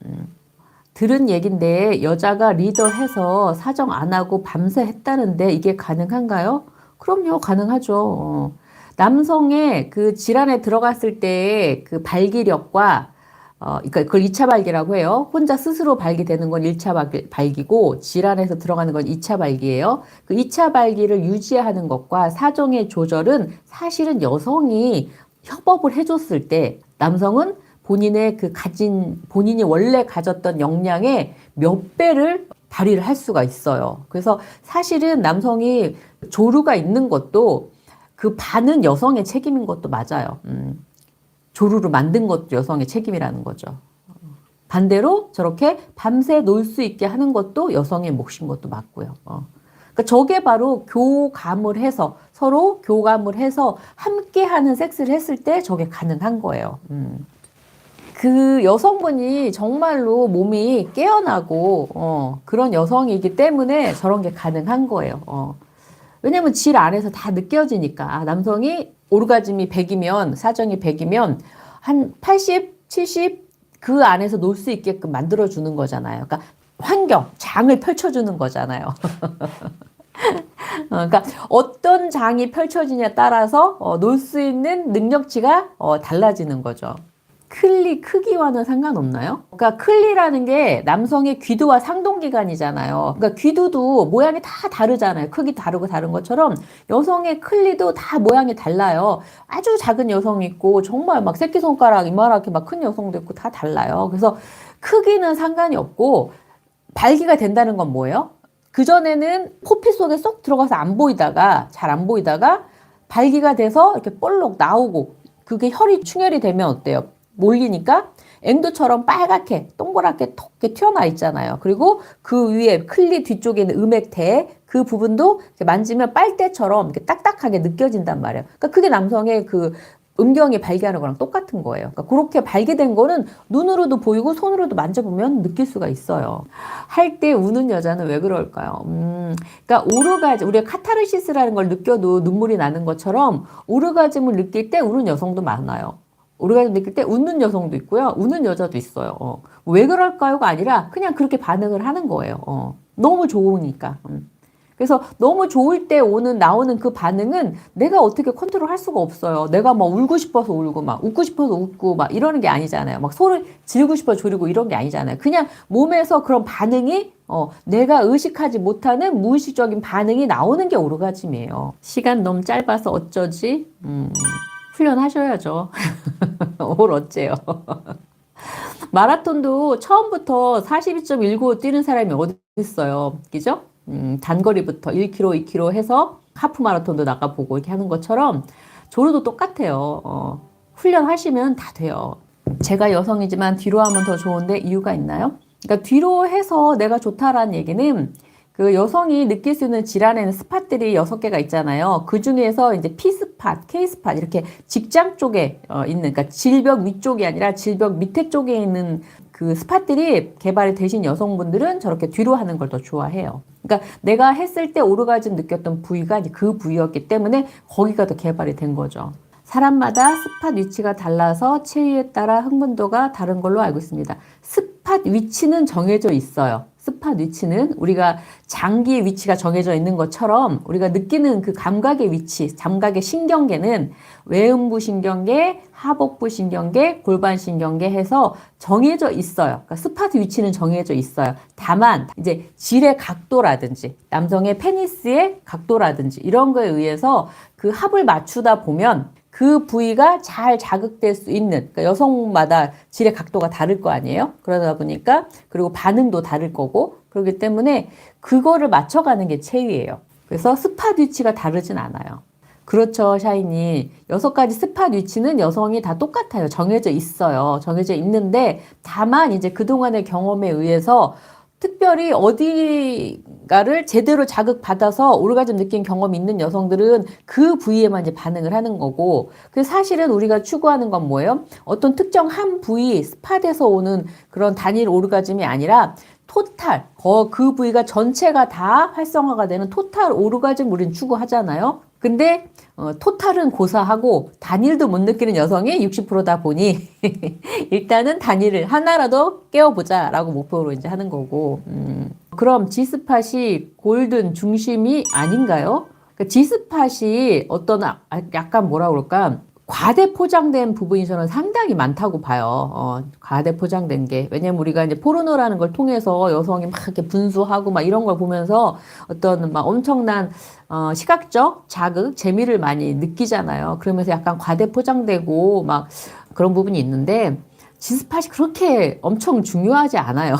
들은 얘긴데 여자가 리더해서 사정 안 하고 밤새 했다는데 이게 가능한가요? 그럼요, 가능하죠. 남성의 그 질환에 들어갔을 때의 그 발기력과 그러니까 그걸 2차 발기라고 해요. 혼자 스스로 발기되는 건 1차 발기고 질환에서 들어가는 건 2차 발기예요. 그 2차 발기를 유지하는 것과 사정의 조절은 사실은 여성이 협업을 해줬을 때 남성은 본인의 본인이 원래 가졌던 역량의 몇 배를 발휘를 할 수가 있어요. 그래서 사실은 남성이 조루가 있는 것도 그 반은 여성의 책임인 것도 맞아요. 조루를 만든 것도 여성의 책임이라는 거죠. 반대로 저렇게 밤새 놀 수 있게 하는 것도 여성의 몫인 것도 맞고요. 그러니까 저게 바로 교감을 해서 서로 교감을 해서 함께하는 섹스를 했을 때 저게 가능한 거예요. 그 여성분이 정말로 몸이 깨어나고 그런 여성이기 때문에 저런 게 가능한 거예요. 왜냐면 질 안에서 다 느껴지니까 남성이 오르가즘이 100이면 사정이 100이면 한 80, 70 그 안에서 놀 수 있게끔 만들어주는 거잖아요. 그러니까 환경, 장을 펼쳐주는 거잖아요. 그러니까 어떤 장이 펼쳐지냐에 따라서 놀 수 있는 능력치가 달라지는 거죠. 클리 크기와는 상관없나요? 그러니까 클리라는 게 남성의 귀두와 상동기관이잖아요. 그러니까 귀두도 모양이 다 다르잖아요. 크기 다르고 다른 것처럼 여성의 클리도 다 모양이 달라요. 아주 작은 여성이 있고 정말 막 새끼손가락 이만하게 막 큰 여성도 있고 다 달라요. 그래서 크기는 상관이 없고 발기가 된다는 건 뭐예요? 그전에는 포피 속에 쏙 들어가서 잘 안 보이다가 발기가 돼서 이렇게 볼록 나오고 그게 혈이 충혈이 되면 어때요? 몰리니까 앵두처럼 빨갛게 동그랗게 톡 튀어나와 있잖아요. 그리고 그 위에 클리 뒤쪽에 있는 음액대 그 부분도 이렇게 만지면 빨대처럼 이렇게 딱딱하게 느껴진단 말이에요. 그러니까 그게 남성의 그 음경이 발기하는 거랑 똑같은 거예요. 그러니까 그렇게 발기된 거는 눈으로도 보이고 손으로도 만져보면 느낄 수가 있어요. 할 때 우는 여자는 왜 그럴까요? 그러니까 우리가 카타르시스라는 걸 느껴도 눈물이 나는 것처럼 오르가즘을 느낄 때 우는 여성도 많아요. 오르가즘 느낄 때 웃는 여성도 있고요. 우는 여자도 있어요. 왜 그럴까요가 아니라 그냥 그렇게 반응을 하는 거예요. 너무 좋으니까. 그래서 너무 좋을 때 나오는 그 반응은 내가 어떻게 컨트롤 할 수가 없어요. 내가 막 울고 싶어서 울고 막 웃고 싶어서 웃고 막 이러는 게 아니잖아요. 막 소를 지르고 싶어 조르고 이런 게 아니잖아요. 그냥 몸에서 그런 반응이 내가 의식하지 못하는 무의식적인 반응이 나오는 게 오르가즘이에요. 시간 너무 짧아서 어쩌지? 훈련하셔야죠. 뭘 어째요. 마라톤도 처음부터 42.19 뛰는 사람이 어디 있어요. 그죠? 단거리부터 1km, 2km 해서 하프 마라톤도 나가보고 이렇게 하는 것처럼 조류도 똑같아요. 훈련하시면 다 돼요. 제가 여성이지만 뒤로 하면 더 좋은데 이유가 있나요? 그러니까 뒤로 해서 내가 좋다라는 얘기는 그 여성이 느낄 수 있는 질환에는 스팟들이 6개가 있잖아요. 그 중에서 이제 P스팟, K스팟 이렇게 직장 쪽에 있는, 그러니까 질벽 위쪽이 아니라 질벽 밑에 쪽에 있는 그 스팟들이 개발이 되신 여성분들은 저렇게 뒤로 하는 걸 더 좋아해요. 그러니까 내가 했을 때 오르가즘 느꼈던 부위가 이제 그 부위였기 때문에 거기가 더 개발이 된 거죠. 사람마다 스팟 위치가 달라서 체위에 따라 흥분도가 다른 걸로 알고 있습니다. 스팟 위치는 정해져 있어요. 스팟 위치는 우리가 장기의 위치가 정해져 있는 것처럼 우리가 느끼는 그 감각의 위치, 감각의 신경계는 외음부 신경계, 하복부 신경계, 골반 신경계 해서 정해져 있어요. 그러니까 스팟 위치는 정해져 있어요. 다만 이제 질의 각도라든지 남성의 페니스의 각도라든지 이런 거에 의해서 그 합을 맞추다 보면 그 부위가 잘 자극될 수 있는, 그러니까 여성마다 질의 각도가 다를 거 아니에요? 그러다 보니까, 그리고 반응도 다를 거고, 그렇기 때문에 그거를 맞춰가는 게 체위예요. 그래서 스팟 위치가 다르진 않아요. 그렇죠, 샤이니. 6가지 스팟 위치는 여성이 다 똑같아요. 정해져 있어요. 정해져 있는데, 다만 이제 그동안의 경험에 의해서 특별히 어디가를 제대로 자극받아서 오르가즘 느낀 경험이 있는 여성들은 그 부위에만 이제 반응을 하는 거고, 그 사실은 우리가 추구하는 건 뭐예요? 어떤 특정 한 부위, 스팟에서 오는 그런 단일 오르가즘이 아니라 토탈, 그 부위가 전체가 다 활성화가 되는 토탈 오르가즘 우리는 추구하잖아요. 근데 토탈은 고사하고 단일도 못 느끼는 여성이 60%다 보니 일단은 단일을 하나라도 깨워보자라고 목표로 이제 하는 거고. 그럼 G스팟이 골든 중심이 아닌가요? 그러니까 G스팟이 어떤 약간 뭐라 그럴까? 과대 포장된 부분이 저는 상당히 많다고 봐요. 과대 포장된 게. 왜냐면 우리가 이제 포르노라는 걸 통해서 여성이 막 이렇게 분수하고 막 이런 걸 보면서 어떤 막 엄청난, 시각적 자극, 재미를 많이 느끼잖아요. 그러면서 약간 과대 포장되고 막 그런 부분이 있는데, G스팟이 그렇게 엄청 중요하지 않아요.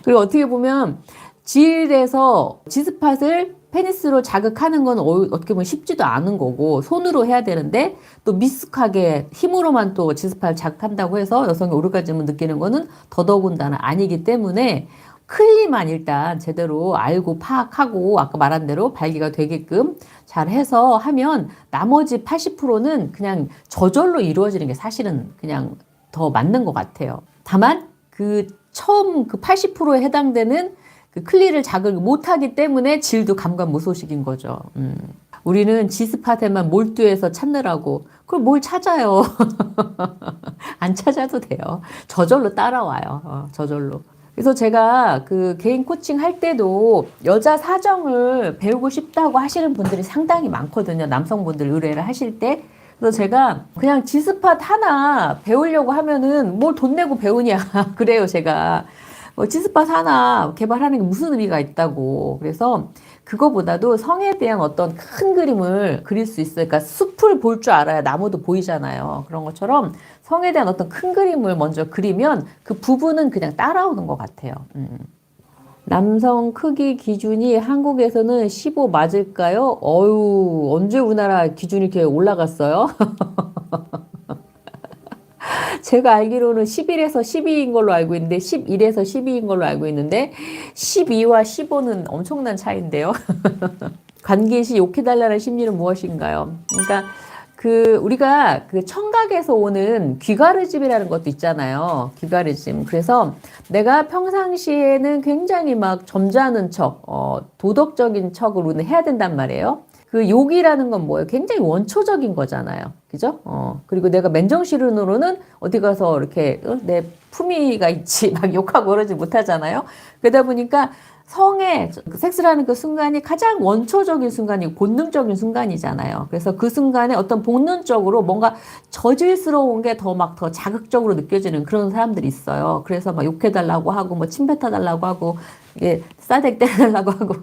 그리고 어떻게 보면 G에서 G스팟을 페니스로 자극하는 건 어떻게 보면 쉽지도 않은 거고 손으로 해야 되는데 또 미숙하게 힘으로만 또 G스팟을 자극한다고 해서 여성이 오르가즘을 느끼는 거는 더더군다나 아니기 때문에 클리만 일단 제대로 알고 파악하고 아까 말한 대로 발기가 되게끔 잘 해서 하면 나머지 80%는 그냥 저절로 이루어지는 게 사실은 그냥 더 맞는 것 같아요. 다만 그 처음 그 80%에 해당되는 그 클리를 자극을 못하기 때문에 질도 감감무소식인 거죠. 우리는 G스팟에만 몰두해서 찾느라고 그걸 뭘 찾아요. 안 찾아도 돼요. 저절로 따라와요. 저절로. 그래서 제가 그 개인 코칭 할 때도 여자 사정을 배우고 싶다고 하시는 분들이 상당히 많거든요. 남성분들 의뢰를 하실 때. 그래서 제가 그냥 G스팟 하나 배우려고 하면은 뭘 돈 내고 배우냐. 그래요, 제가. G스팟 하나 개발하는 게 무슨 의미가 있다고. 그래서 그거보다도 성에 대한 어떤 큰 그림을 그릴 수 있어요. 그러니까 숲을 볼 줄 알아야 나무도 보이잖아요. 그런 것처럼 성에 대한 어떤 큰 그림을 먼저 그리면 그 부분은 그냥 따라오는 것 같아요. 남성 크기 기준이 한국에서는 15 맞을까요? 언제 우리나라 기준이 이렇게 올라갔어요? 제가 알기로는 11에서 12인 걸로 알고 있는데 11에서 12인 걸로 알고 있는데 12와 15는 엄청난 차이인데요. 관계 시 욕해달라는 심리는 무엇인가요? 그러니까 우리가 그 청각에서 오는 귀가르짐이라는 것도 있잖아요. 귀가르짐. 그래서 내가 평상시에는 굉장히 막 점잖은 척, 도덕적인 척으로는 해야 된단 말이에요. 그 욕이라는 건 뭐예요? 굉장히 원초적인 거잖아요. 그죠? 그리고 내가 맨정신으로는 어디 가서 이렇게 내 품위가 있지 막 욕하고 그러지 못하잖아요. 그러다 보니까 성에 섹스라는 그 순간이 가장 원초적인 순간이고 본능적인 순간이잖아요. 그래서 그 순간에 어떤 본능적으로 뭔가 저질스러운 게 더 자극적으로 느껴지는 그런 사람들이 있어요. 그래서 막 욕해달라고 하고 뭐 침 뱉어달라고 하고 이게 싸대기 때려달라고 하고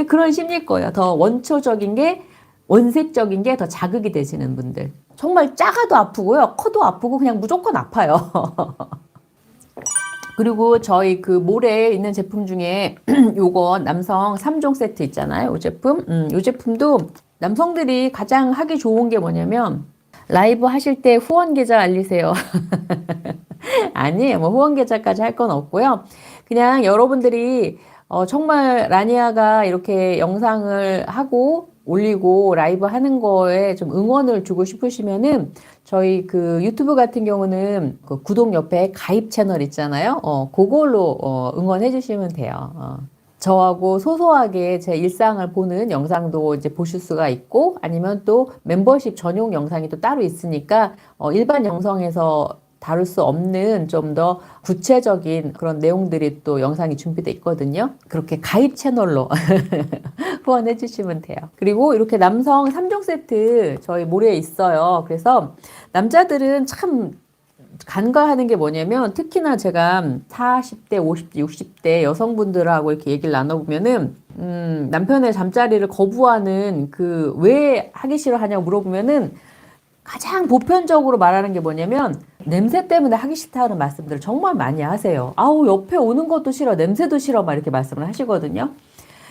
그런 심리일 거예요. 더 원초적인 게 원색적인 게 더 자극이 되시는 분들. 정말 작아도 아프고요. 커도 아프고 그냥 무조건 아파요. 그리고 저희 그 몰에 있는 제품 중에 요거 남성 3종 세트 있잖아요. 이 제품. 이 제품도 남성들이 가장 하기 좋은 게 뭐냐면 라이브 하실 때 후원 계좌 알리세요. 아니에요. 뭐 후원 계좌까지 할 건 없고요. 그냥 여러분들이 정말 라니아가 이렇게 영상을 하고 올리고 라이브 하는 거에 좀 응원을 주고 싶으시면은 저희 그 유튜브 같은 경우는 그 구독 옆에 가입 채널 있잖아요. 그걸로 응원해 주시면 돼요. 저하고 소소하게 제 일상을 보는 영상도 이제 보실 수가 있고 아니면 또 멤버십 전용 영상이 또 따로 있으니까 일반 영상에서 다룰 수 없는 좀 더 구체적인 그런 내용들이 또 영상이 준비되어 있거든요. 그렇게 가입 채널로 후원해 주시면 돼요. 그리고 이렇게 남성 3종 세트 저희 몰에 있어요. 그래서 남자들은 참 간과하는 게 뭐냐면 특히나 제가 40대, 50대, 60대 여성분들하고 이렇게 얘기를 나눠보면은 남편의 잠자리를 거부하는 그 왜 하기 싫어하냐고 물어보면은 가장 보편적으로 말하는 게 뭐냐면 냄새 때문에 하기 싫다는 말씀들을 정말 많이 하세요. 아우 옆에 오는 것도 싫어, 냄새도 싫어 막 이렇게 말씀을 하시거든요.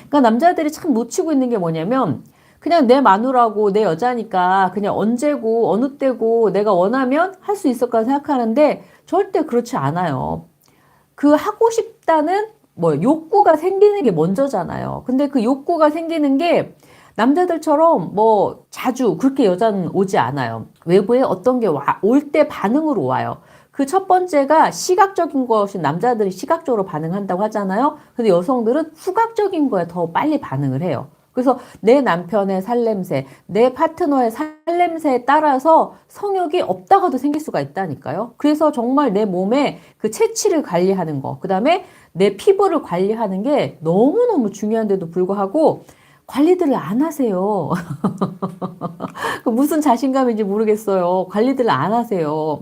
그러니까 남자들이 참 놓치고 있는 게 뭐냐면 그냥 내 마누라고 내 여자니까 그냥 언제고 어느 때고 내가 원하면 할 수 있을 거라 생각하는데 절대 그렇지 않아요. 그 하고 싶다는 뭐 욕구가 생기는 게 먼저잖아요. 근데 그 욕구가 생기는 게 남자들처럼 뭐 자주 그렇게 여자는 오지 않아요. 외부에 어떤 게 올 때 반응으로 와요. 그 첫 번째가 시각적인 것이 남자들이 시각적으로 반응한다고 하잖아요. 근데 여성들은 후각적인 거에 더 빨리 반응을 해요. 그래서 내 남편의 살냄새, 내 파트너의 살냄새에 따라서 성욕이 없다가도 생길 수가 있다니까요. 그래서 정말 내 몸에 그 체취를 관리하는 거, 그 다음에 내 피부를 관리하는 게 너무너무 중요한데도 불구하고 관리들을 안 하세요. 무슨 자신감인지 모르겠어요. 관리들을 안 하세요.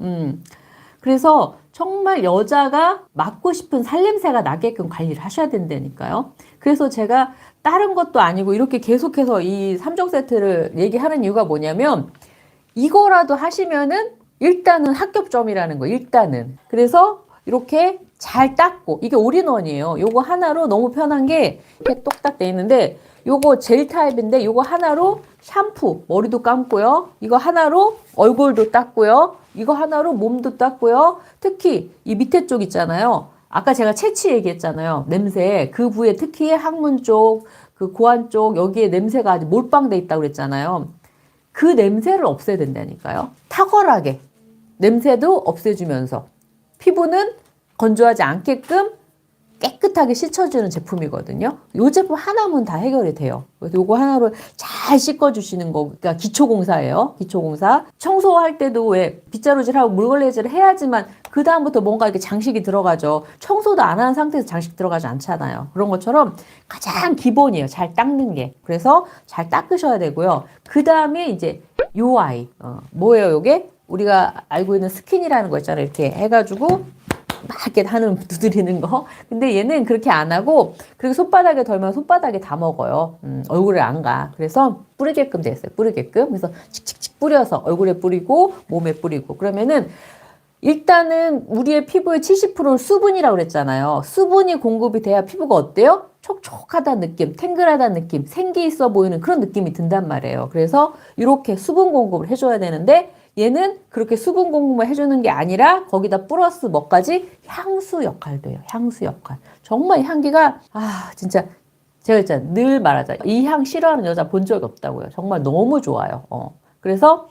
그래서 정말 여자가 맡고 싶은 살냄새가 나게끔 관리를 하셔야 된다니까요. 그래서 제가 다른 것도 아니고 이렇게 계속해서 이 3종 세트를 얘기하는 이유가 뭐냐면 이거라도 하시면은 일단은 합격점이라는 거, 일단은. 그래서 이렇게 잘 닦고, 이게 올인원이에요. 요거 하나로 너무 편한 게 이렇게 똑딱 돼 있는데 요거 젤 타입인데 요거 하나로 샴푸, 머리도 감고요. 이거 하나로 얼굴도 닦고요. 이거 하나로 몸도 닦고요. 특히 이 밑에 쪽 있잖아요. 아까 제가 채취 얘기했잖아요. 냄새. 그 부에 특히 항문 쪽, 그 고안 쪽 여기에 냄새가 아주 몰빵돼 있다고 그랬잖아요. 그 냄새를 없애야 된다니까요. 탁월하게. 냄새도 없애주면서 피부는 건조하지 않게끔 깨끗하게 씻어주는 제품이거든요. 이 제품 하나면 다 해결이 돼요. 그래서 이거 하나로 잘 씻어주시는 거, 그러니까 기초공사예요. 기초공사. 청소할 때도 왜 빗자루질하고 물걸레질을 해야지만 그 다음부터 뭔가 이렇게 장식이 들어가죠. 청소도 안 한 상태에서 장식 들어가지 않잖아요. 그런 것처럼 가장 기본이에요. 잘 닦는 게. 그래서 잘 닦으셔야 되고요. 그 다음에 이제 요 아이. 뭐예요, 요게? 우리가 알고 있는 스킨이라는 거 있잖아요. 이렇게 해가지고 막 이렇게 하는 두드리는 거. 근데 얘는 그렇게 안 하고 그리고 손바닥에 덜면 손바닥에 다 먹어요. 얼굴에 안 가. 그래서 뿌리게끔 돼 있어요. 뿌리게끔. 그래서 칙칙칙 뿌려서 얼굴에 뿌리고 몸에 뿌리고 그러면은 일단은 우리의 피부의 70%는 수분이라고 그랬잖아요. 수분이 공급이 돼야 피부가 어때요? 촉촉하다는 느낌, 탱글하다는 느낌, 생기 있어 보이는 그런 느낌이 든단 말이에요. 그래서 이렇게 수분 공급을 해줘야 되는데 얘는 그렇게 수분 공급을 해주는 게 아니라 거기다 플러스 뭐까지? 향수 역할도 해요. 향수 역할. 정말 향기가 진짜 제가 진짜 늘 말하자. 이 향 싫어하는 여자 본 적이 없다고요. 정말 너무 좋아요. 그래서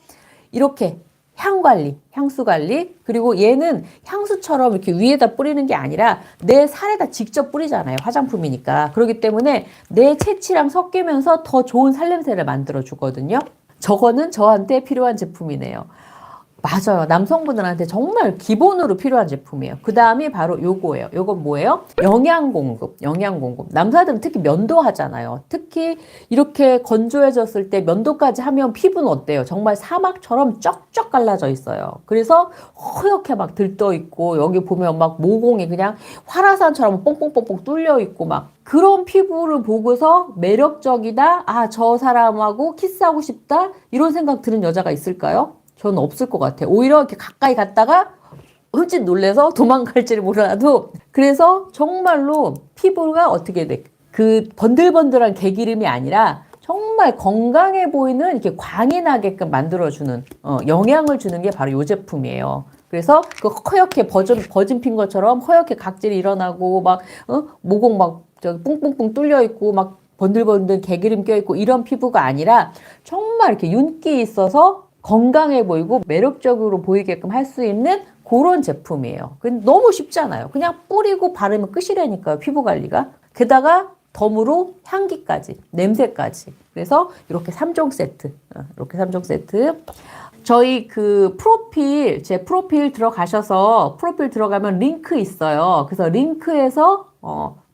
이렇게 향 관리, 향수 관리, 그리고 얘는 향수처럼 이렇게 위에다 뿌리는 게 아니라 내 살에다 직접 뿌리잖아요. 화장품이니까. 그렇기 때문에 내 채취랑 섞이면서 더 좋은 살냄새를 만들어 주거든요. 저거는 저한테 필요한 제품이네요. 맞아요. 남성분들한테 정말 기본으로 필요한 제품이에요. 그 다음이 바로 요거예요. 요건 뭐예요? 영양 공급. 영양 공급. 남자들은 특히 면도 하잖아요. 특히 이렇게 건조해졌을 때 면도까지 하면 피부는 어때요? 정말 사막처럼 쩍쩍 갈라져 있어요. 그래서 허옇게 막 들떠 있고 여기 보면 막 모공이 그냥 화라산처럼 뽕뽕뽕뽕 뚫려 있고 막 그런 피부를 보고서 매력적이다. 저 사람하고 키스하고 싶다. 이런 생각 드는 여자가 있을까요? 저는 없을 것 같아요. 오히려 이렇게 가까이 갔다가 흠칫 놀래서 도망갈지를 몰라도 그래서 정말로 피부가 어떻게 돼? 그 번들번들한 개기름이 아니라 정말 건강해 보이는 이렇게 광이 나게끔 만들어주는 영양을 주는 게 바로 이 제품이에요. 그래서 그 허옇게 버진 핀 것처럼 허옇게 각질이 일어나고 막 모공 막 저기 뿡뿡뿡 뚫려 있고 막 번들번들 개기름 껴 있고 이런 피부가 아니라 정말 이렇게 윤기 있어서 건강해 보이고 매력적으로 보이게끔 할 수 있는 그런 제품이에요. 너무 쉽잖아요. 그냥 뿌리고 바르면 끝이라니까요. 피부 관리가. 게다가 덤으로 향기까지, 냄새까지. 그래서 이렇게 3종 세트. 이렇게 3종 세트. 저희 그 프로필, 제 프로필 들어가셔서 프로필 들어가면 링크 있어요. 그래서 링크에서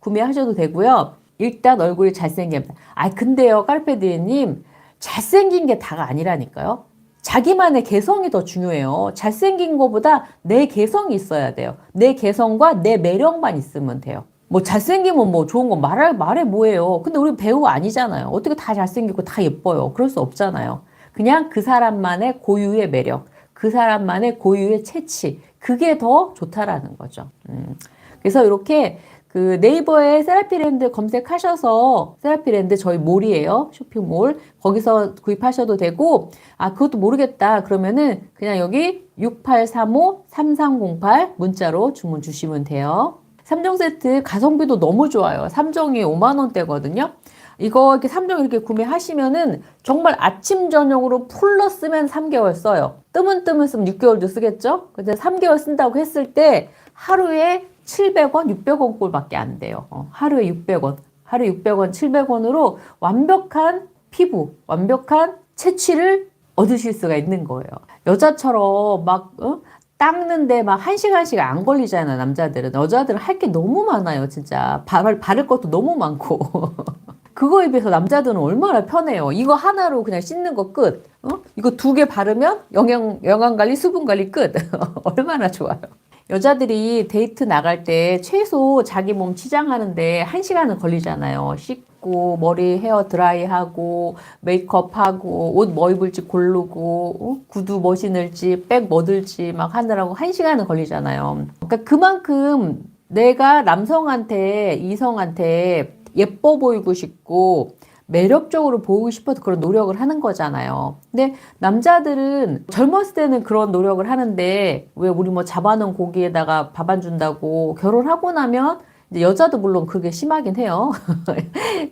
구매하셔도 되고요. 일단 얼굴이 잘생긴. 근데요, 까르페디에님, 잘생긴 게 다가 아니라니까요. 자기만의 개성이 더 중요해요. 잘생긴 것보다 내 개성이 있어야 돼요. 내 개성과 내 매력만 있으면 돼요. 뭐 잘생기면 뭐 좋은 거 말해 뭐예요. 근데 우리 배우 아니잖아요. 어떻게 다 잘생기고 다 예뻐요. 그럴 수 없잖아요. 그냥 그 사람만의 고유의 매력, 그 사람만의 고유의 체취, 그게 더 좋다라는 거죠. 그래서 이렇게 그 네이버에 세라피랜드 검색하셔서 세라피랜드 저희 몰이에요. 쇼핑몰. 거기서 구입하셔도 되고 그것도 모르겠다 그러면은 그냥 여기 6835-3308 문자로 주문 주시면 돼요. 3종 세트 가성비도 너무 좋아요. 3종이 5만 원대거든요. 이거 이렇게 3종 이렇게 구매하시면은 정말 아침 저녁으로 풀로 쓰면 3개월 써요. 뜨문 쓰면 6개월도 쓰겠죠? 근데 3개월 쓴다고 했을 때 하루에 700원, 600원 꼴밖에 안 돼요. 하루에 600원. 하루에 600원, 700원으로 완벽한 피부, 완벽한 채취를 얻으실 수가 있는 거예요. 여자처럼 막 닦는데 막 1시간씩 안 걸리잖아요, 남자들은. 여자들은 할 게 너무 많아요, 진짜. 바를 것도 너무 많고. 그거에 비해서 남자들은 얼마나 편해요. 이거 하나로 그냥 씻는 거 끝. 이거 2개 바르면 영양관리, 수분관리 끝. 얼마나 좋아요. 여자들이 데이트 나갈 때 최소 자기 몸 치장하는데 1시간은 걸리잖아요. 씻고, 머리 헤어 드라이하고, 메이크업하고, 옷 뭐 입을지 고르고, 구두 뭐 신을지, 백 뭐 들지 막 하느라고 1시간은 걸리잖아요. 그러니까 그만큼 내가 남성한테, 이성한테 예뻐 보이고 싶고, 매력적으로 보이고 싶어서 그런 노력을 하는 거잖아요. 근데 남자들은 젊었을 때는 그런 노력을 하는데 왜 우리 뭐 잡아놓은 고기에다가 밥 안 준다고 결혼하고 나면 이제 여자도 물론 그게 심하긴 해요.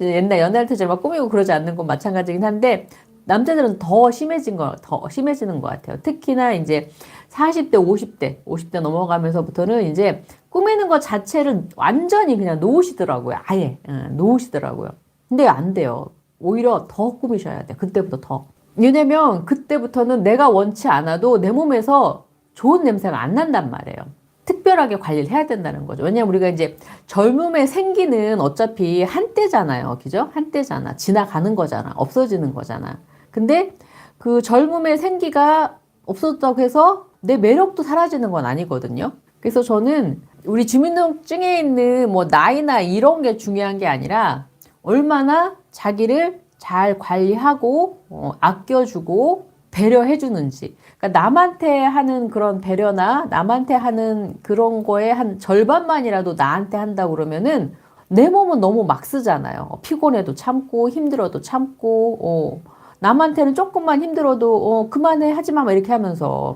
옛날 연애할때처럼 막 꾸미고 그러지 않는 건 마찬가지긴 한데 남자들은 더 심해지는 것 같아요. 특히나 이제 40대, 50대 넘어가면서부터는 이제 꾸미는 것 자체를 완전히 그냥 놓으시더라고요. 아예 놓으시더라고요. 근데 안 돼요. 오히려 더 꾸미셔야 돼. 그때부터 더. 왜냐면 그때부터는 내가 원치 않아도 내 몸에서 좋은 냄새가 안 난단 말이에요. 특별하게 관리를 해야 된다는 거죠. 왜냐면 우리가 이제 젊음의 생기는 어차피 한때잖아요. 그죠? 한때잖아. 지나가는 거잖아. 없어지는 거잖아. 근데 그 젊음의 생기가 없어졌다고 해서 내 매력도 사라지는 건 아니거든요. 그래서 저는 우리 주민등록증에 있는 뭐 나이나 이런 게 중요한 게 아니라 얼마나 자기를 잘 관리하고 아껴주고 배려해주는지. 그러니까 남한테 하는 그런 배려나 남한테 하는 그런 거에 한 절반만이라도 나한테 한다고 그러면은 내 몸은 너무 막 쓰잖아요. 피곤해도 참고 힘들어도 참고 남한테는 조금만 힘들어도 그만해 하지마 막 이렇게 하면서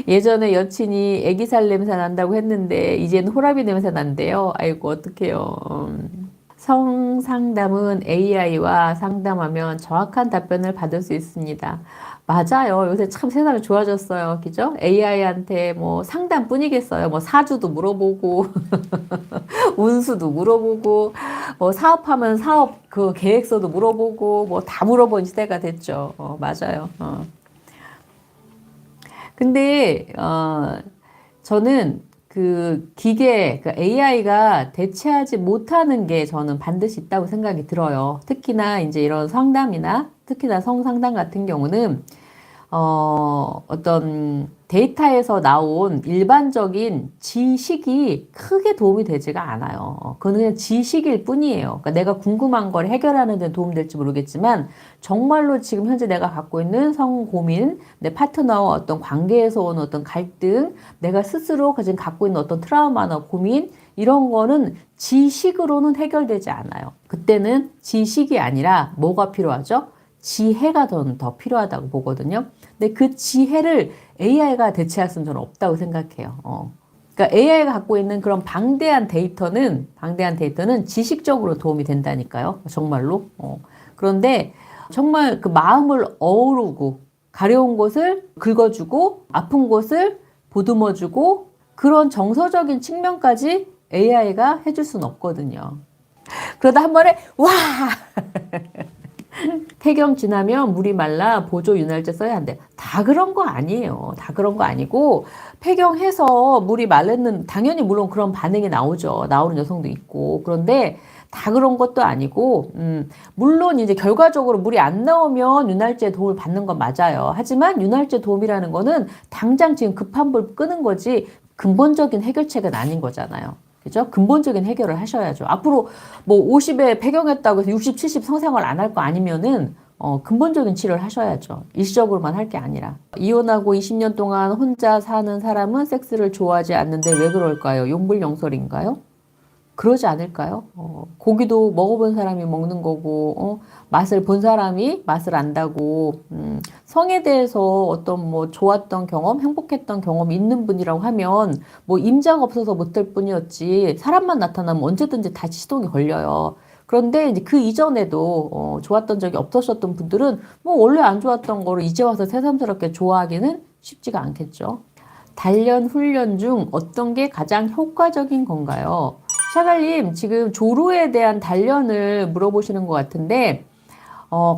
예전에 여친이 애기살 냄새 난다고 했는데 이제는 호라비 냄새 난대요. 아이고 어떡해요. 성상담은 AI와 상담하면 정확한 답변을 받을 수 있습니다. 맞아요. 요새 참 세상이 좋아졌어요. 그죠? AI한테 뭐 상담뿐이겠어요. 뭐 사주도 물어보고 운수도 물어보고 뭐 사업하면 사업 그 계획서도 물어보고 뭐 다 물어본 시대가 됐죠. 맞아요. 근데 저는 그 기계, 그 AI가 대체하지 못하는 게 저는 반드시 있다고 생각이 들어요. 특히나 이제 이런 상담이나 특히나 성상담 같은 경우는 어떤 데이터에서 나온 일반적인 지식이 크게 도움이 되지가 않아요. 그건 그냥 지식일 뿐이에요. 그러니까 내가 궁금한 걸 해결하는 데 도움될지 모르겠지만 정말로 지금 현재 내가 갖고 있는 성고민, 내 파트너와 어떤 관계에서 오는 어떤 갈등, 내가 스스로 지금 갖고 있는 어떤 트라우마나 고민 이런 거는 지식으로는 해결되지 않아요. 그때는 지식이 아니라 뭐가 필요하죠? 지혜가 더 필요하다고 보거든요. 근데 그 지혜를 AI가 대체할 수는 저는 없다고 생각해요. 그러니까 AI가 갖고 있는 그런 방대한 데이터는 지식적으로 도움이 된다니까요. 정말로. 그런데 정말 그 마음을 어우르고 가려운 곳을 긁어주고 아픈 곳을 보듬어주고 그런 정서적인 측면까지 AI가 해줄 수는 없거든요. 그러다 한 번에 와! 폐경 지나면 물이 말라 보조 윤활제 써야 한대. 다 그런 거 아니에요. 다 그런 거 아니고 폐경해서 물이 말랐는 당연히 물론 그런 반응이 나오죠. 나오는 여성도 있고. 그런데 다 그런 것도 아니고 물론 이제 결과적으로 물이 안 나오면 윤활제 도움을 받는 건 맞아요. 하지만 윤활제 도움이라는 거는 당장 지금 급한 불 끄는 거지 근본적인 해결책은 아닌 거잖아요. 그죠? 근본적인 해결을 하셔야죠. 앞으로 뭐 50에 폐경했다고 해서 60, 70 성생활 안 할 거 아니면은 근본적인 치료를 하셔야죠. 일시적으로만 할 게 아니라. 이혼하고 20년 동안 혼자 사는 사람은 섹스를 좋아하지 않는데 왜 그럴까요? 용불용설인가요? 그러지 않을까요? 고기도 먹어본 사람이 먹는 거고, 맛을 본 사람이 맛을 안다고, 성에 대해서 어떤 뭐 좋았던 경험, 행복했던 경험이 있는 분이라고 하면, 뭐 임자가 없어서 못할 뿐이었지, 사람만 나타나면 언제든지 다시 시동이 걸려요. 그런데 이제 그 이전에도, 좋았던 적이 없으셨던 분들은, 뭐 원래 안 좋았던 거를 이제 와서 새삼스럽게 좋아하기는 쉽지가 않겠죠. 단련 훈련 중 어떤 게 가장 효과적인 건가요? 샤갈님, 지금 조루에 대한 단련을 물어보시는 것 같은데,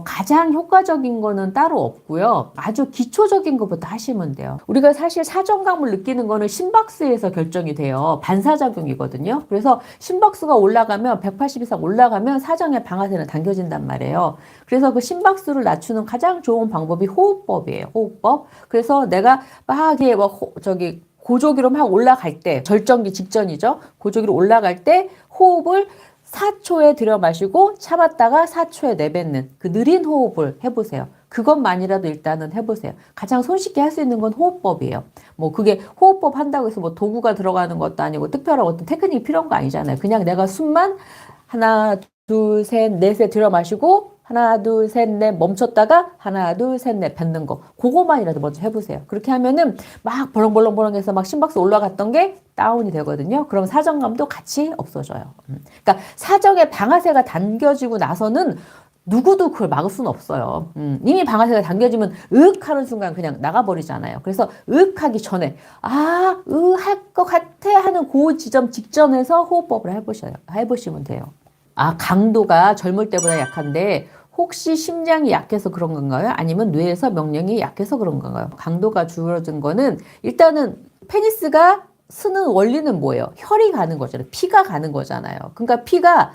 가장 효과적인 거는 따로 없고요. 아주 기초적인 것부터 하시면 돼요. 우리가 사실 사정감을 느끼는 거는 심박수에서 결정이 돼요. 반사작용이거든요. 그래서 심박수가 올라가면 180 이상 올라가면 사정의 방아쇠는 당겨진단 말이에요. 그래서 그 심박수를 낮추는 가장 좋은 방법이 호흡법이에요. 호흡법. 그래서 내가 막 이게 저기 고조기로 막 올라갈 때, 절정기 직전이죠. 고조기로 올라갈 때 호흡을 4초에 들여 마시고 참았다가 4초에 내뱉는 그 느린 호흡을 해보세요. 그것만이라도 일단은 해보세요. 가장 손쉽게 할 수 있는 건 호흡법이에요. 뭐 그게 호흡법 한다고 해서 뭐 도구가 들어가는 것도 아니고 특별한 어떤 테크닉이 필요한 거 아니잖아요. 그냥 내가 숨만 하나, 둘, 셋, 넷에 들여 마시고 하나, 둘, 셋, 넷 멈췄다가 하나, 둘, 셋, 넷 뱉는 거. 그거만이라도 먼저 해보세요. 그렇게 하면은 막 벌렁벌렁벌렁해서 막 심박수 올라갔던 게 다운이 되거든요. 그럼 사정감도 같이 없어져요. 그러니까 사정의 방아쇠가 당겨지고 나서는 누구도 그걸 막을 수는 없어요. 이미 방아쇠가 당겨지면 으윽 하는 순간 그냥 나가버리잖아요. 그래서 으윽 하기 전에 할 것 같아 하는 그 지점 직전에서 호흡법을 해보시면 돼요. 강도가 젊을 때보다 약한데 혹시 심장이 약해서 그런 건가요? 아니면 뇌에서 명령이 약해서 그런 건가요? 강도가 줄어든 거는 일단은 페니스가 쓰는 원리는 뭐예요? 혈이 가는 거잖아요. 피가 가는 거잖아요. 그러니까 피가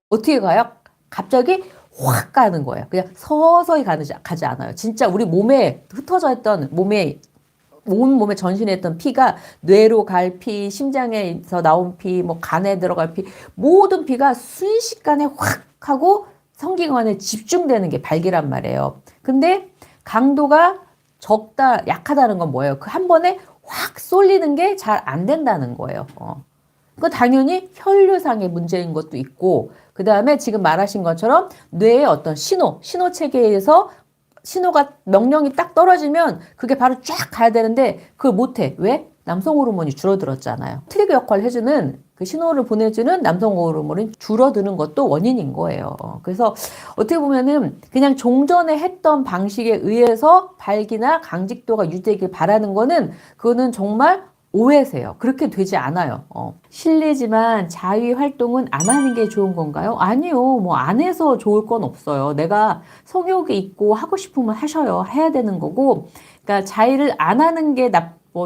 어떻게 가요? 갑자기 확 가는 거예요. 그냥 서서히 가지 않아요. 진짜 우리 몸에 흩어져 있던 온 몸에 전신에 있던 피가 뇌로 갈 피, 심장에서 나온 피, 뭐 간에 들어갈 피, 모든 피가 순식간에 확 하고 성기관에 집중되는 게 발기란 말이에요. 근데 강도가 약하다는 건 뭐예요? 그 한 번에 확 쏠리는 게 잘 안 된다는 거예요. 그 당연히 혈류상의 문제인 것도 있고, 그 다음에 지금 말하신 것처럼 뇌의 어떤 신호 체계에서 신호가 명령이 딱 떨어지면 그게 바로 쫙 가야 되는데 그걸 못해. 왜? 남성 호르몬이 줄어들었잖아요. 트리거 역할을 해주는 그 신호를 보내주는 남성 호르몬이 줄어드는 것도 원인인 거예요. 그래서 어떻게 보면은 그냥 종전에 했던 방식에 의해서 발기나 강직도가 유지되길 바라는 거는 그거는 정말 오해세요. 그렇게 되지 않아요. 실례지만 자위 활동은 안 하는 게 좋은 건가요? 아니요. 뭐 안 해서 좋을 건 없어요. 내가 성욕이 있고 하고 싶으면 하셔요. 해야 되는 거고. 그러니까 자위를 안 하는 게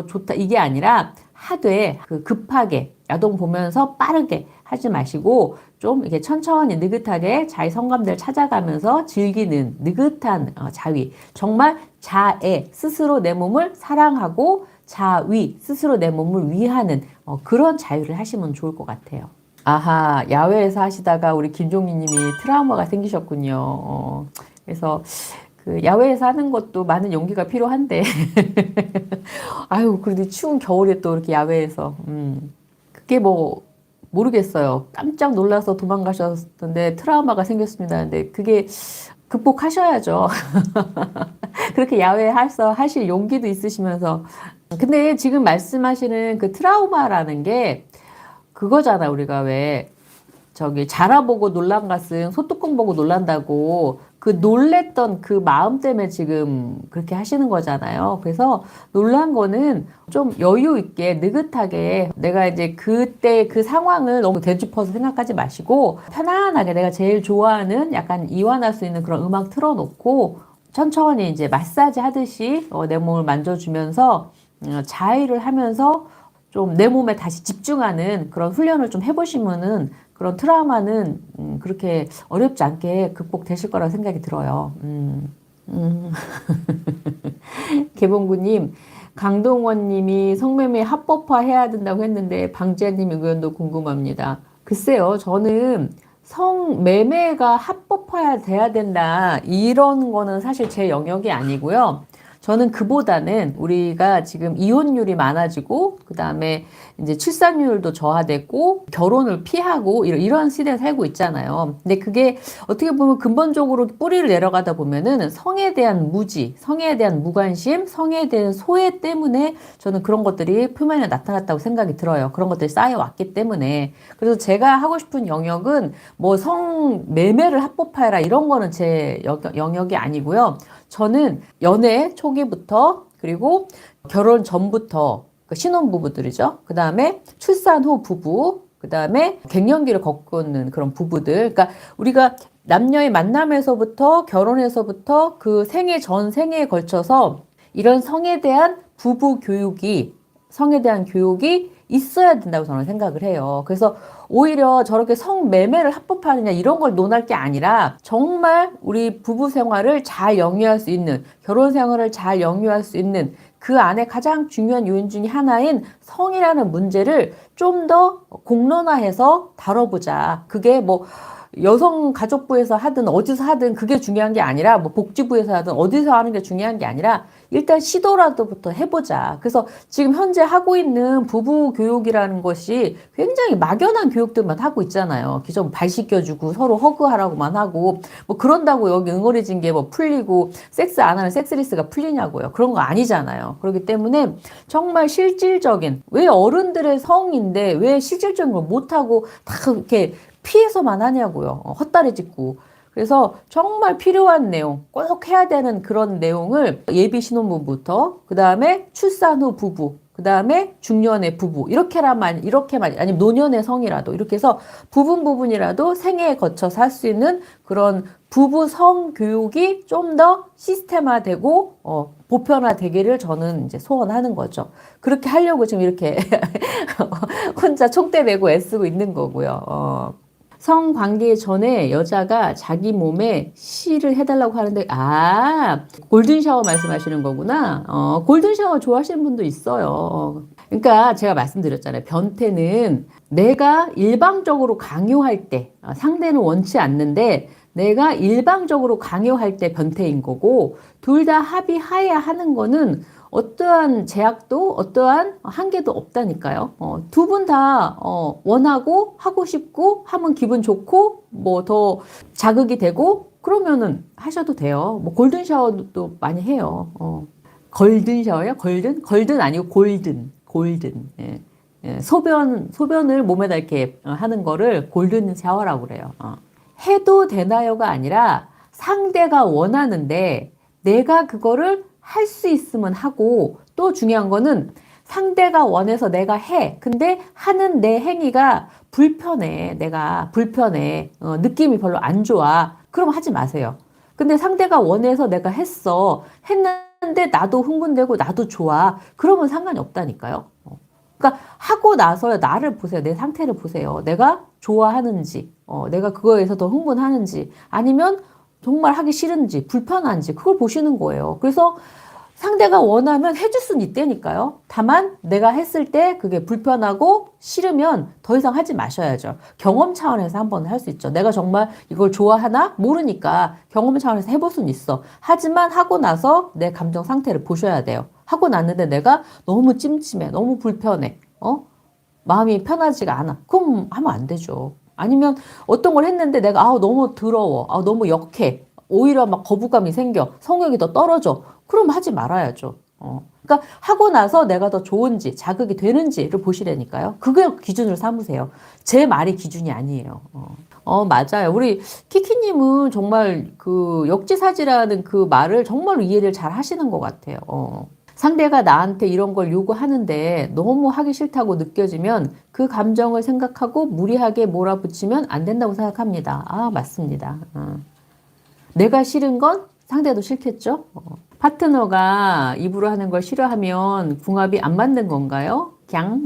좋다 이게 아니라 하되 급하게 야동 보면서 빠르게 하지 마시고 좀 이렇게 천천히 느긋하게 자기 성감대를 찾아가면서 즐기는 느긋한 자위. 정말 자애, 스스로 내 몸을 사랑하고 자위, 스스로 내 몸을 위하는 그런 자유를 하시면 좋을 것 같아요. 아하, 야외에서 하시다가 우리 김종리 님이 트라우마가 생기셨군요. 그래서 그 야외에서 하는 것도 많은 용기가 필요한데 아유, 그래도 추운 겨울에 또 이렇게 야외에서 그게 뭐 모르겠어요. 깜짝 놀라서 도망가셨던데 트라우마가 생겼습니다. 근데 그게 극복하셔야죠. 그렇게 야외에서 하실 용기도 있으시면서. 근데 지금 말씀하시는 그 트라우마라는 게 그거잖아. 우리가 왜 자라보고 놀란 것은 소뚜껑 보고 놀란다고 그 놀랬던 그 마음 때문에 지금 그렇게 하시는 거잖아요. 그래서 놀란 거는 좀 여유 있게 느긋하게 내가 이제 그때 그 상황을 너무 되짚어서 생각하지 마시고 편안하게 내가 제일 좋아하는 약간 이완할 수 있는 그런 음악 틀어놓고 천천히 이제 마사지 하듯이 내 몸을 만져주면서 자위를 하면서 좀 내 몸에 다시 집중하는 그런 훈련을 좀 해보시면은 그런 트라우마는 그렇게 어렵지 않게 극복되실 거라고 생각이 들어요. 개봉구님, 강동원님이 성매매 합법화 해야 된다고 했는데 방지아님 의견도 궁금합니다. 글쎄요, 저는 성매매가 합법화야 돼야 된다. 이런 거는 사실 제 영역이 아니고요. 저는 그보다는 우리가 지금 이혼율이 많아지고, 그 다음에 이제 출산율도 저하되고, 결혼을 피하고, 이런 시대에 살고 있잖아요. 근데 그게 어떻게 보면 근본적으로 뿌리를 내려가다 보면은 성에 대한 무지, 성에 대한 무관심, 성에 대한 소외 때문에 저는 그런 것들이 표면에 나타났다고 생각이 들어요. 그런 것들이 쌓여왔기 때문에. 그래서 제가 하고 싶은 영역은 뭐 성매매를 합법화해라 이런 거는 제 영역이 아니고요. 저는 연애 초기부터 그리고 결혼 전부터 그 신혼부부들이죠. 그 다음에 출산 후 부부, 그 다음에 갱년기를 겪는 그런 부부들. 그러니까 우리가 남녀의 만남에서부터 결혼에서부터 그 생애 전 생애에 걸쳐서 이런 성에 대한 부부 교육이, 성에 대한 교육이 있어야 된다고 저는 생각을 해요. 그래서 오히려 저렇게 성매매를 합법화하느냐 이런 걸 논할 게 아니라 정말 우리 부부 생활을 잘 영위할 수 있는, 결혼 생활을 잘 영위할 수 있는 그 안에 가장 중요한 요인 중에 하나인 성이라는 문제를 좀 더 공론화해서 다뤄보자. 그게 뭐 여성가족부에서 하든 어디서 하든 그게 중요한 게 아니라 뭐 복지부에서 하든 어디서 하는 게 중요한 게 아니라 일단 시도라도부터 해보자. 그래서 지금 현재 하고 있는 부부 교육이라는 것이 굉장히 막연한 교육들만 하고 있잖아요. 기존 발 씻겨주고 서로 허그하라고만 하고 뭐 그런다고 여기 응어리진 게 뭐 풀리고 섹스 안 하면 섹스리스가 풀리냐고요. 그런 거 아니잖아요. 그렇기 때문에 정말 실질적인 왜 어른들의 성인데 왜 실질적인 걸 못하고 다 이렇게 피해서만 하냐고요. 헛다리 짚고. 그래서 정말 필요한 내용, 꼭 해야 되는 그런 내용을 예비 신혼부부부터, 그 다음에 출산 후 부부, 그 다음에 중년의 부부, 이렇게만, 아니면 노년의 성이라도, 이렇게 해서 부분이라도 생애에 거쳐서 할 수 있는 그런 부부 성 교육이 좀 더 시스템화되고, 보편화되기를 저는 이제 소원하는 거죠. 그렇게 하려고 지금 이렇게 혼자 총대 메고 애쓰고 있는 거고요. 성관계 전에 여자가 자기 몸에 시를 해달라고 하는데, 골든 샤워 말씀하시는 거구나. 골든 샤워 좋아하시는 분도 있어요. 그러니까 제가 말씀드렸잖아요. 변태는 내가 일방적으로 강요할 때, 상대는 원치 않는데, 내가 일방적으로 강요할 때 변태인 거고, 둘 다 합의하야 하는 거는 어떠한 제약도 어떠한 한계도 없다니까요. 두 분 다 원하고 하고 싶고 하면 기분 좋고 뭐 더 자극이 되고 그러면은 하셔도 돼요. 뭐 골든 샤워도 많이 해요. 골든 샤워요? 골든 아니고 골든. 예. 예. 소변을 몸에다 이렇게 하는 거를 골든 샤워라고 그래요. 해도 되나요가 아니라 상대가 원하는데 내가 그거를 할 수 있으면 하고 또 중요한 거는 상대가 원해서 내가 해. 근데 하는 내 행위가 불편해. 내가 불편해. 느낌이 별로 안 좋아. 그럼 하지 마세요. 근데 상대가 원해서 내가 했는데 나도 흥분되고 나도 좋아. 그러면 상관이 없다니까요. 그러니까 하고 나서 나를 보세요. 내 상태를 보세요. 내가 좋아하는지, 내가 그거에서 더 흥분하는지, 아니면 정말 하기 싫은지, 불편한지, 그걸 보시는 거예요. 그래서 상대가 원하면 해줄 수는 있다니까요. 다만 내가 했을 때 그게 불편하고 싫으면 더 이상 하지 마셔야죠. 경험 차원에서 한번 할 수 있죠. 내가 정말 이걸 좋아하나? 모르니까 경험 차원에서 해볼 수는 있어. 하지만 하고 나서 내 감정 상태를 보셔야 돼요. 하고 났는데 내가 너무 찜찜해. 너무 불편해. 마음이 편하지가 않아. 그럼 하면 안 되죠. 아니면 어떤 걸 했는데 내가 너무 더러워. 너무 역해. 오히려 막 거부감이 생겨. 성욕이 더 떨어져. 그럼 하지 말아야죠. 그러니까 하고 나서 내가 더 좋은지 자극이 되는지를 보시라니까요. 그걸 기준으로 삼으세요. 제 말이 기준이 아니에요. 맞아요. 우리 키키님은 정말 그 역지사지라는 그 말을 정말로 이해를 잘 하시는 것 같아요. 상대가 나한테 이런 걸 요구하는데 너무 하기 싫다고 느껴지면 그 감정을 생각하고 무리하게 몰아붙이면 안 된다고 생각합니다. 맞습니다. 내가 싫은 건 상대도 싫겠죠? 파트너가 입으로 하는 걸 싫어하면 궁합이 안 맞는 건가요? 갱?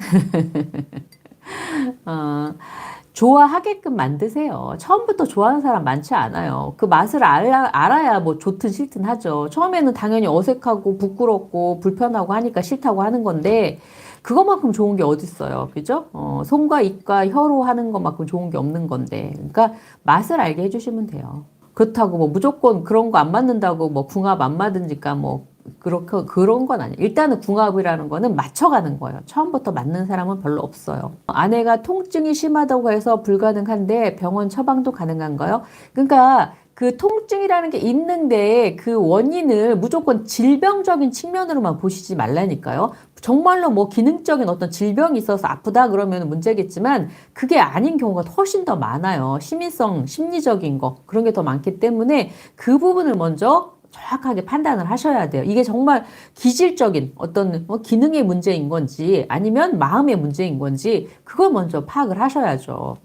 좋아하게끔 만드세요. 처음부터 좋아하는 사람 많지 않아요. 그 맛을 알아야 뭐 좋든 싫든 하죠. 처음에는 당연히 어색하고 부끄럽고 불편하고 하니까 싫다고 하는 건데 그것만큼 좋은 게 어딨어요. 그죠? 손과 입과 혀로 하는 것만큼 좋은 게 없는 건데. 그러니까 맛을 알게 해주시면 돼요. 그렇다고 뭐 무조건 그런 거 안 맞는다고 뭐 궁합 안 맞으니까 뭐 그렇게 그런 건 아니에요. 일단은 궁합이라는 거는 맞춰가는 거예요. 처음부터 맞는 사람은 별로 없어요. 아내가 통증이 심하다고 해서 불가능한데 병원 처방도 가능한가요? 그러니까 그 통증이라는 게 있는데 그 원인을 무조건 질병적인 측면으로만 보시지 말라니까요. 정말로 뭐 기능적인 어떤 질병이 있어서 아프다 그러면 문제겠지만 그게 아닌 경우가 훨씬 더 많아요. 심리성, 심리적인 거 그런 게 더 많기 때문에 그 부분을 먼저 정확하게 판단을 하셔야 돼요. 이게 정말 기질적인 어떤 뭐 기능의 문제인 건지 아니면 마음의 문제인 건지 그걸 먼저 파악을 하셔야죠.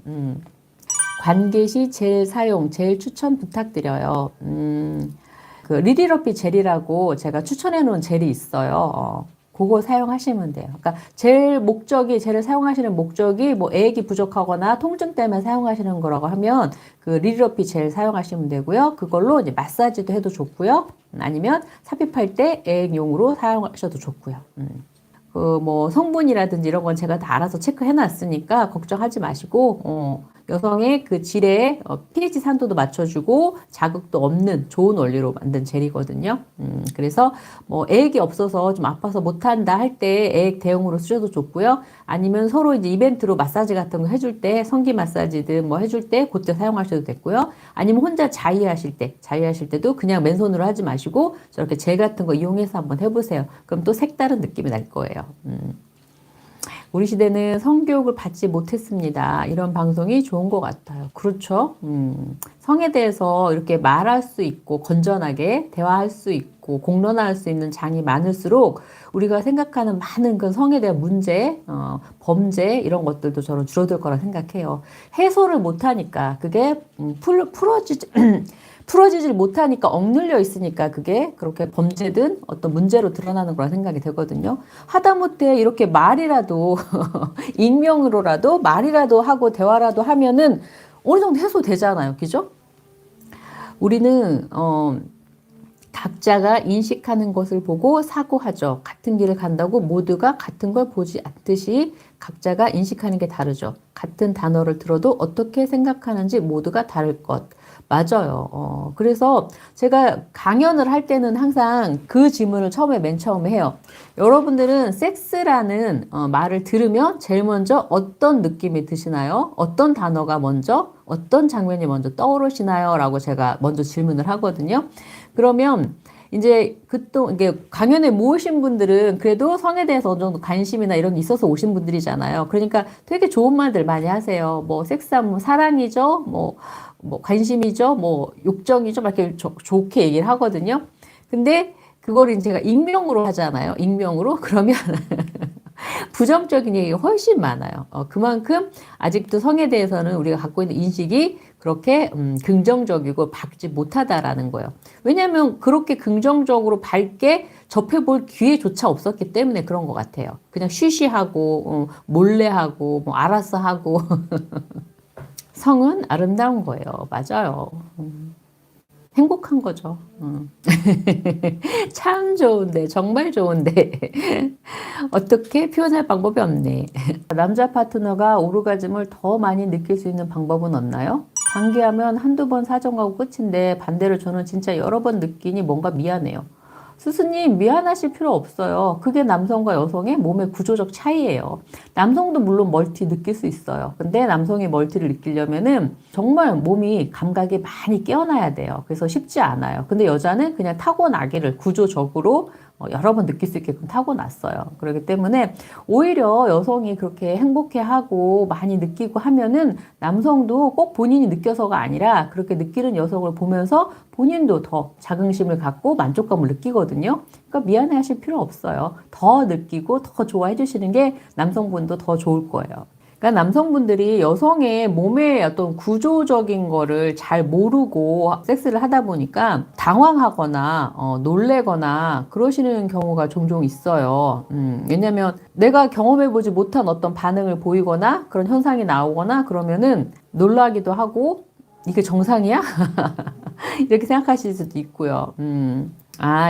관계 시 젤 사용, 젤 추천 부탁드려요. 그 리리러피 젤이라고 제가 추천해 놓은 젤이 있어요. 그거 사용하시면 돼요. 그러니까 젤을 사용하시는 목적이 뭐 애기 부족하거나 통증 때문에 사용하시는 거라고 하면 그 리리러피 젤 사용하시면 되고요. 그걸로 이제 마사지도 해도 좋고요. 아니면 삽입할 때 애용으로 사용하셔도 좋고요. 그 뭐 성분이라든지 이런 건 제가 다 알아서 체크해 놨으니까 걱정하지 마시고 여성의 그 질에 pH 산도도 맞춰주고 자극도 없는 좋은 원리로 만든 젤이거든요. 그래서 뭐 애액이 없어서 좀 아파서 못한다 할 때 애액 대용으로 쓰셔도 좋고요. 아니면 서로 이제 이벤트로 마사지 같은 거 해줄 때 성기 마사지든 뭐 해줄 때 그때 사용하셔도 됐고요. 아니면 혼자 자위하실 때도 그냥 맨손으로 하지 마시고 저렇게 젤 같은 거 이용해서 한번 해보세요. 그럼 또 색다른 느낌이 날 거예요. 우리 시대는 성교육을 받지 못했습니다. 이런 방송이 좋은 것 같아요. 그렇죠? 성에 대해서 이렇게 말할 수 있고 건전하게 대화할 수 있고 공론화할 수 있는 장이 많을수록 우리가 생각하는 많은 그 성에 대한 문제, 범죄 이런 것들도 저는 줄어들 거라 생각해요. 해소를 못하니까 그게 풀어지질 못하니까 억눌려 있으니까 그게 그렇게 범죄든 어떤 문제로 드러나는 거라 생각이 되거든요. 하다못해 이렇게 말이라도 익명으로라도 말이라도 하고 대화라도 하면은 어느 정도 해소되잖아요. 그죠? 우리는 각자가 인식하는 것을 보고 사고하죠. 같은 길을 간다고 모두가 같은 걸 보지 않듯이 각자가 인식하는 게 다르죠. 같은 단어를 들어도 어떻게 생각하는지 모두가 다를 것. 맞아요. 그래서 제가 강연을 할 때는 항상 그 질문을 맨 처음에 해요. 여러분들은 섹스라는 말을 들으면 제일 먼저 어떤 느낌이 드시나요? 어떤 단어가 먼저, 어떤 장면이 먼저 떠오르시나요? 라고 제가 먼저 질문을 하거든요. 그러면 이제 이게 강연에 모으신 분들은 그래도 성에 대해서 어느 정도 관심이나 이런 게 있어서 오신 분들이잖아요. 그러니까 되게 좋은 말들 많이 하세요. 뭐 섹스하면 사랑이죠. 뭐 관심이죠. 뭐 욕정이죠. 막 이렇게 좋게 얘기를 하거든요. 근데 그걸 제가 익명으로 하잖아요. 익명으로. 그러면 부정적인 얘기가 훨씬 많아요. 그만큼 아직도 성에 대해서는 우리가 갖고 있는 인식이 그렇게 긍정적이고 밝지 못하다라는 거예요. 왜냐하면 그렇게 긍정적으로 밝게 접해볼 기회조차 없었기 때문에 그런 것 같아요. 그냥 쉬쉬하고 몰래 하고 뭐 알아서 하고 성은 아름다운 거예요. 맞아요. 행복한 거죠. 참 좋은데, 정말 좋은데. 어떻게 표현할 방법이 없네. 남자 파트너가 오르가즘을 더 많이 느낄 수 있는 방법은 없나요? 관계하면 한두 번 사정하고 끝인데 반대로 저는 진짜 여러 번 느끼니 뭔가 미안해요. 스스님 미안하실 필요 없어요. 그게 남성과 여성의 몸의 구조적 차이예요. 남성도 물론 멀티 느낄 수 있어요. 근데 남성이 멀티를 느끼려면은 정말 몸이 감각이 많이 깨어나야 돼요. 그래서 쉽지 않아요. 근데 여자는 그냥 타고나기를 구조적으로 여러 번 느낄 수 있게끔 타고났어요. 그렇기 때문에 오히려 여성이 그렇게 행복해하고 많이 느끼고 하면은 남성도 꼭 본인이 느껴서가 아니라 그렇게 느끼는 여성을 보면서 본인도 더 자긍심을 갖고 만족감을 느끼거든요. 그러니까 미안해 하실 필요 없어요. 더 느끼고 더 좋아해 주시는 게 남성분도 더 좋을 거예요. 그러니까 남성분들이 여성의 몸의 어떤 구조적인 거를 잘 모르고 섹스를 하다 보니까 당황하거나 놀래거나 그러시는 경우가 종종 있어요. 왜냐면 내가 경험해보지 못한 어떤 반응을 보이거나 그런 현상이 나오거나 그러면은 놀라기도 하고 이게 정상이야? 이렇게 생각하실 수도 있고요.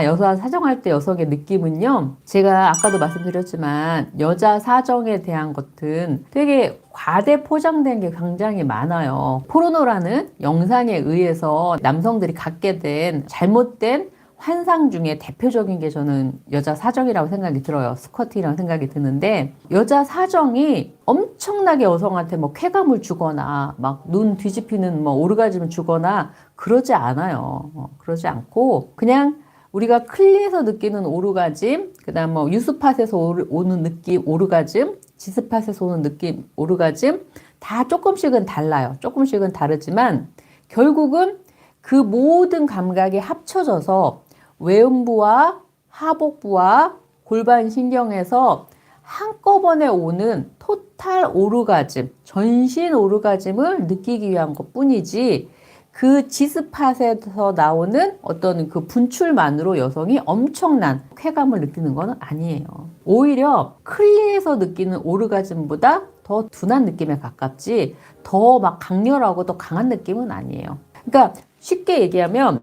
여자 사정할 때 여성의 느낌은요. 제가 아까도 말씀드렸지만 여자 사정에 대한 것은 되게 과대 포장된 게 굉장히 많아요. 포르노라는 영상에 의해서 남성들이 갖게 된 잘못된 환상 중에 대표적인 게 저는 여자 사정이라고 생각이 들어요. 스쿼팅이라고 생각이 드는데 여자 사정이 엄청나게 여성한테 뭐 쾌감을 주거나 막 눈 뒤집히는 뭐 오르가즘을 주거나 그러지 않아요. 그러지 않고 그냥 우리가 클리에서 느끼는 오르가즘, 그다음 뭐 유스팟에서 오는 느낌 오르가즘, 지스팟에서 오는 느낌 오르가즘 다 조금씩은 달라요. 조금씩은 다르지만 결국은 그 모든 감각이 합쳐져서 외음부와 하복부와 골반 신경에서 한꺼번에 오는 토탈 오르가즘, 전신 오르가즘을 느끼기 위한 것 뿐이지 그 지스팟에서 나오는 어떤 그 분출만으로 여성이 엄청난 쾌감을 느끼는 건 아니에요. 오히려 클리에서 느끼는 오르가즘보다 더 둔한 느낌에 가깝지 더 막 강렬하고 더 강한 느낌은 아니에요. 그러니까 쉽게 얘기하면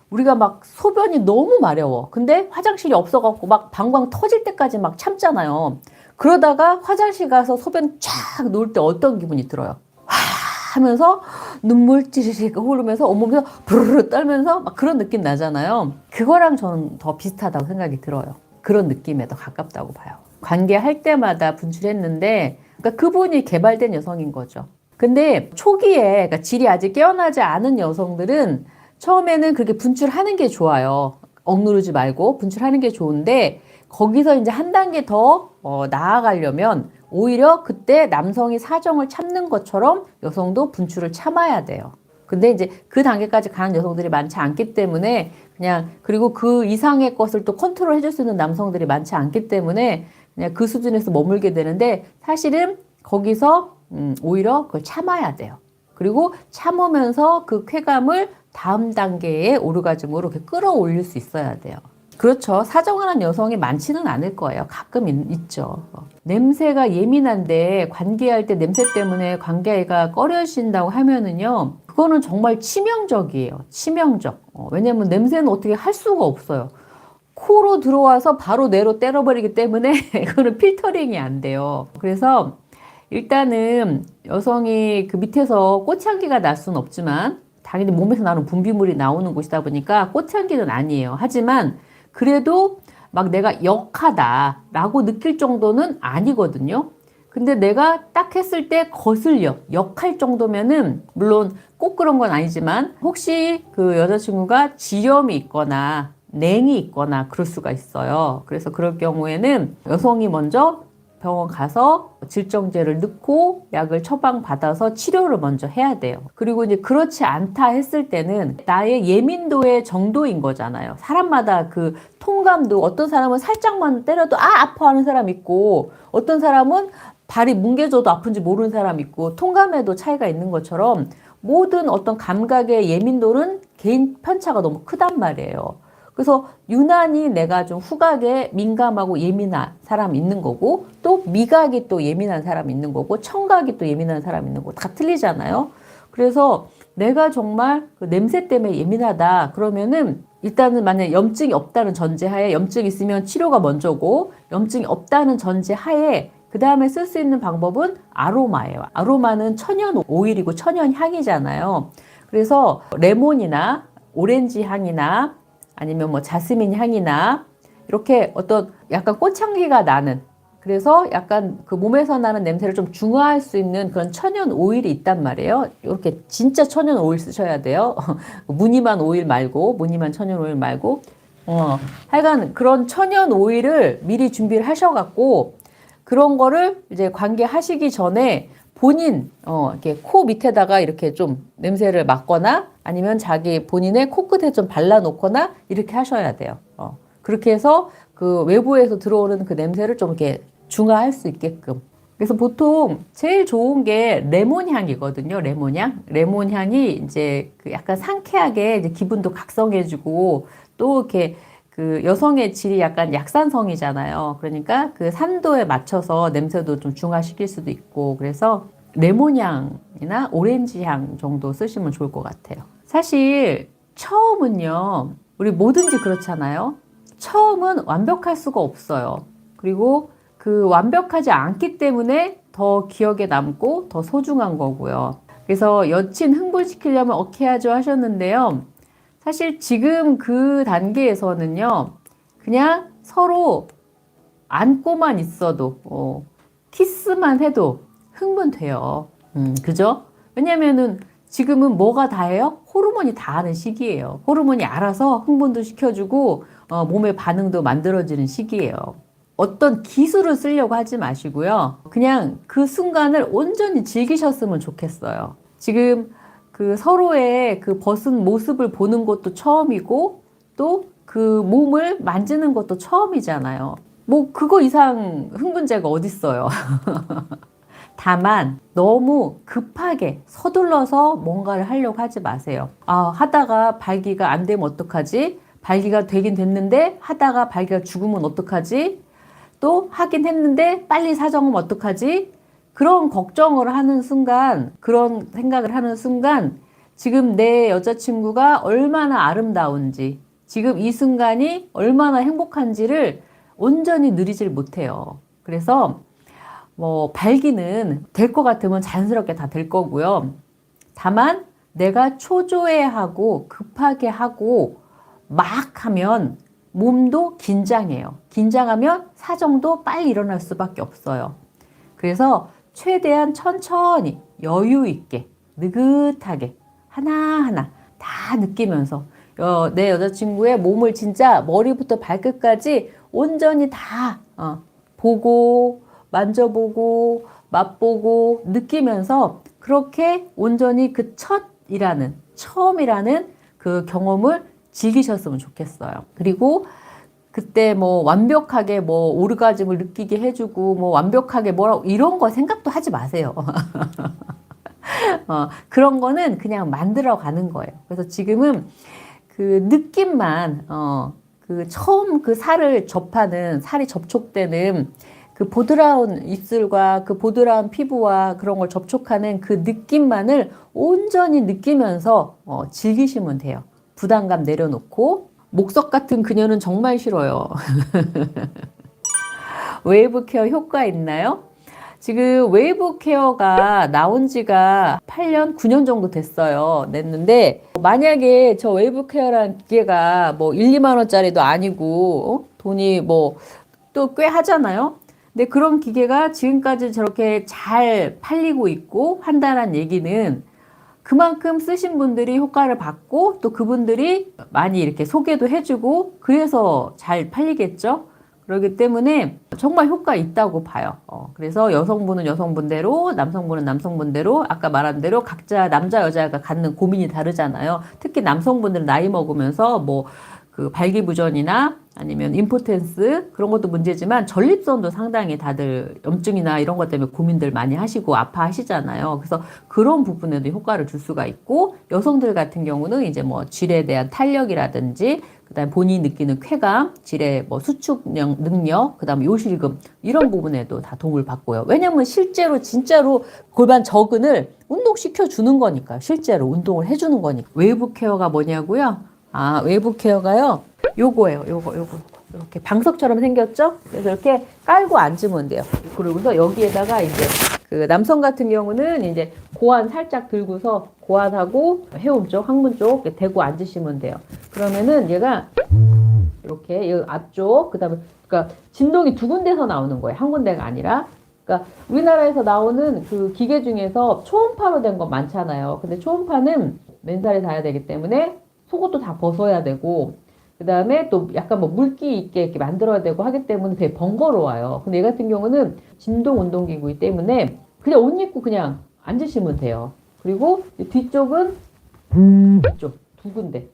우리가 막 소변이 너무 마려워. 근데 화장실이 없어갖고 막 방광 터질 때까지 막 참잖아요. 그러다가 화장실 가서 소변 쫙 놓을 때 어떤 기분이 들어요? 하면서 눈물 찌르르 흐르면서 온몸에서 부르르 떨면서 막 그런 느낌 나잖아요. 그거랑 저는 더 비슷하다고 생각이 들어요. 그런 느낌에 더 가깝다고 봐요. 관계할 때마다 분출했는데 그러니까 그분이 개발된 여성인 거죠. 근데 초기에 그러니까 질이 아직 깨어나지 않은 여성들은 처음에는 그렇게 분출하는 게 좋아요. 억누르지 말고 분출하는 게 좋은데 거기서 이제 한 단계 더 나아가려면 오히려 그때 남성이 사정을 참는 것처럼 여성도 분출을 참아야 돼요. 근데 이제 그 단계까지 가는 여성들이 많지 않기 때문에 그냥 그리고 그 이상의 것을 또 컨트롤 해줄 수 있는 남성들이 많지 않기 때문에 그냥 그 수준에서 머물게 되는데 사실은 거기서 오히려 그걸 참아야 돼요. 그리고 참으면서 그 쾌감을 다음 단계의 오르가즘으로 이렇게 끌어올릴 수 있어야 돼요. 그렇죠. 사정하는 여성이 많지는 않을 거예요. 가끔 있죠. 냄새가 예민한데 관계할 때 냄새 때문에 관계가 꺼려진다고 하면은요. 그거는 정말 치명적이에요. 치명적. 왜냐면 냄새는 어떻게 할 수가 없어요. 코로 들어와서 바로 뇌로 때려버리기 때문에 그거는 필터링이 안 돼요. 그래서 일단은 여성이 그 밑에서 꽃향기가 날 수는 없지만 당연히 몸에서 나는 분비물이 나오는 곳이다 보니까 꽃향기는 아니에요. 하지만 그래도 막 내가 역하다라고 느낄 정도는 아니거든요. 근데 내가 딱 했을 때 거슬려. 역할 정도면은 물론 꼭 그런 건 아니지만 혹시 그 여자친구가 지염이 있거나 냉이 있거나 그럴 수가 있어요. 그래서 그럴 경우에는 여성이 먼저 병원 가서 질정제를 넣고 약을 처방받아서 치료를 먼저 해야 돼요. 그리고 이제 그렇지 않다 했을 때는 나의 예민도의 정도인 거잖아요. 사람마다 그 통감도 어떤 사람은 살짝만 때려도 아파하는 사람 있고 어떤 사람은 발이 뭉개져도 아픈지 모르는 사람 있고 통감에도 차이가 있는 것처럼 모든 어떤 감각의 예민도는 개인 편차가 너무 크단 말이에요. 그래서 유난히 내가 좀 후각에 민감하고 예민한 사람 있는 거고 또 미각이 또 예민한 사람 있는 거고 청각이 또 예민한 사람 있는 거고 다 틀리잖아요. 그래서 내가 정말 그 냄새 때문에 예민하다 그러면은 일단은 만약에 염증이 없다는 전제하에 염증이 있으면 치료가 먼저고 염증이 없다는 전제하에 그 다음에 쓸 수 있는 방법은 아로마예요. 아로마는 천연 오일이고 천연 향이잖아요. 그래서 레몬이나 오렌지 향이나 아니면 뭐 자스민 향이나 이렇게 어떤 약간 꽃향기가 나는 그래서 약간 그 몸에서 나는 냄새를 좀 중화할 수 있는 그런 천연 오일이 있단 말이에요. 이렇게 진짜 천연 오일 쓰셔야 돼요. 무늬만 오일 말고 무늬만 천연 오일 말고 하여간 그런 천연 오일을 미리 준비를 하셔갖고 그런 거를 이제 관계하시기 전에 본인 이렇게 코 밑에다가 이렇게 좀 냄새를 맡거나 아니면 자기 본인의 코끝에 좀 발라놓거나 이렇게 하셔야 돼요. 그렇게 해서 그 외부에서 들어오는 그 냄새를 좀 이렇게 중화할 수 있게끔. 그래서 보통 제일 좋은 게 레몬 향이거든요. 레몬 향. 레몬 향이 이제 그 약간 상쾌하게 이제 기분도 각성해주고 또 이렇게 그 여성의 질이 약간 약산성이잖아요. 그러니까 그 산도에 맞춰서 냄새도 좀 중화시킬 수도 있고 그래서 레몬향이나 오렌지향 정도 쓰시면 좋을 것 같아요. 사실 처음은요. 우리 뭐든지 그렇잖아요. 처음은 완벽할 수가 없어요. 그리고 그 완벽하지 않기 때문에 더 기억에 남고 더 소중한 거고요. 그래서 여친 흥분시키려면 어떻게 하죠 하셨는데요. 사실 지금 그 단계에서는요. 그냥 서로 안고만 있어도 키스만 해도 흥분돼요. 그죠? 왜냐면은 지금은 뭐가 다예요? 호르몬이 다 하는 시기예요. 호르몬이 알아서 흥분도 시켜주고 몸의 반응도 만들어지는 시기예요. 어떤 기술을 쓰려고 하지 마시고요. 그냥 그 순간을 온전히 즐기셨으면 좋겠어요. 지금 그 서로의 그 벗은 모습을 보는 것도 처음이고 또 그 몸을 만지는 것도 처음이잖아요. 뭐 그거 이상 흥분제가 어딨어요. 다만 너무 급하게 서둘러서 뭔가를 하려고 하지 마세요. 하다가 발기가 안 되면 어떡하지? 발기가 되긴 됐는데 하다가 발기가 죽으면 어떡하지? 또 하긴 했는데 빨리 사정하면 어떡하지? 그런 걱정을 하는 순간, 그런 생각을 하는 순간 지금 내 여자친구가 얼마나 아름다운지, 지금 이 순간이 얼마나 행복한지를 온전히 누리질 못해요. 그래서 뭐 발기는 될 것 같으면 자연스럽게 다 될 거고요. 다만 내가 초조해하고 급하게 하고 막 하면 몸도 긴장해요. 긴장하면 사정도 빨리 일어날 수밖에 없어요. 그래서 최대한 천천히 여유 있게 느긋하게 하나하나 다 느끼면서 내 여자친구의 몸을 진짜 머리부터 발끝까지 온전히 다 보고 만져보고 맛보고 느끼면서 그렇게 온전히 그 처음이라는 그 경험을 즐기셨으면 좋겠어요. 그리고 그때 뭐 완벽하게 뭐 오르가즘을 느끼게 해주고 뭐 완벽하게 뭐라고 이런 거 생각도 하지 마세요. 그런 거는 그냥 만들어 가는 거예요. 그래서 지금은 그 느낌만 그 처음 그 살이 접촉되는 그 보드라운 입술과 그 보드라운 피부와 그런 걸 접촉하는 그 느낌만을 온전히 느끼면서 즐기시면 돼요. 부담감 내려놓고. 목석 같은 그녀는 정말 싫어요. 웨이브 케어 효과 있나요? 지금 웨이브 케어가 나온 지가 8년, 9년 정도 냈는데 만약에 저 웨이브 케어라는 기계가 뭐 1, 2만 원짜리도 아니고 돈이 뭐 또 꽤 하잖아요. 근데 그런 기계가 지금까지 저렇게 잘 팔리고 있고 한다는 얘기는 그만큼 쓰신 분들이 효과를 받고 또 그분들이 많이 이렇게 소개도 해주고 그래서 잘 팔리겠죠. 그렇기 때문에 정말 효과 있다고 봐요. 그래서 여성분은 여성분대로 남성분은 남성분대로 아까 말한 대로 각자 남자 여자가 갖는 고민이 다르잖아요. 특히 남성분들은 나이 먹으면서 뭐 그 발기부전이나 아니면 임포텐스 그런 것도 문제지만 전립선도 상당히 다들 염증이나 이런 것 때문에 고민들 많이 하시고 아파하시잖아요. 그래서 그런 부분에도 효과를 줄 수가 있고 여성들 같은 경우는 이제 뭐 질에 대한 탄력이라든지 그다음 본인이 느끼는 쾌감, 질의 뭐 수축 능력, 그다음 요실금 이런 부분에도 다 도움을 받고요. 왜냐면 실제로 진짜로 골반 저근을 운동시켜 주는 거니까요. 실제로 운동을 해주는 거니까. 웨이브 케어가 뭐냐고요? 웨이브 케어가요. 요거예요. 요거. 이렇게 방석처럼 생겼죠? 그래서 이렇게 깔고 앉으면 돼요. 그러고서 여기에다가 이제 그 남성 같은 경우는 이제 고환 살짝 들고서 고환하고 해움 쪽, 항문 쪽 대고 앉으시면 돼요. 그러면은 얘가 이렇게 이 앞쪽, 그다음에 그러니까 진동이 두 군데서 나오는 거예요. 한 군데가 아니라. 그러니까 우리나라에서 나오는 그 기계 중에서 초음파로 된 거 많잖아요. 근데 초음파는 맨살에 닿아야 되기 때문에 속옷도 다 벗어야 되고 그 다음에 또 약간 뭐 물기 있게 이렇게 만들어야 되고 하기 때문에 되게 번거로워요. 근데 얘 같은 경우는 진동 운동기구이기 때문에 그냥 옷 입고 그냥 앉으시면 돼요. 그리고 뒤쪽은 이쪽 두 군데.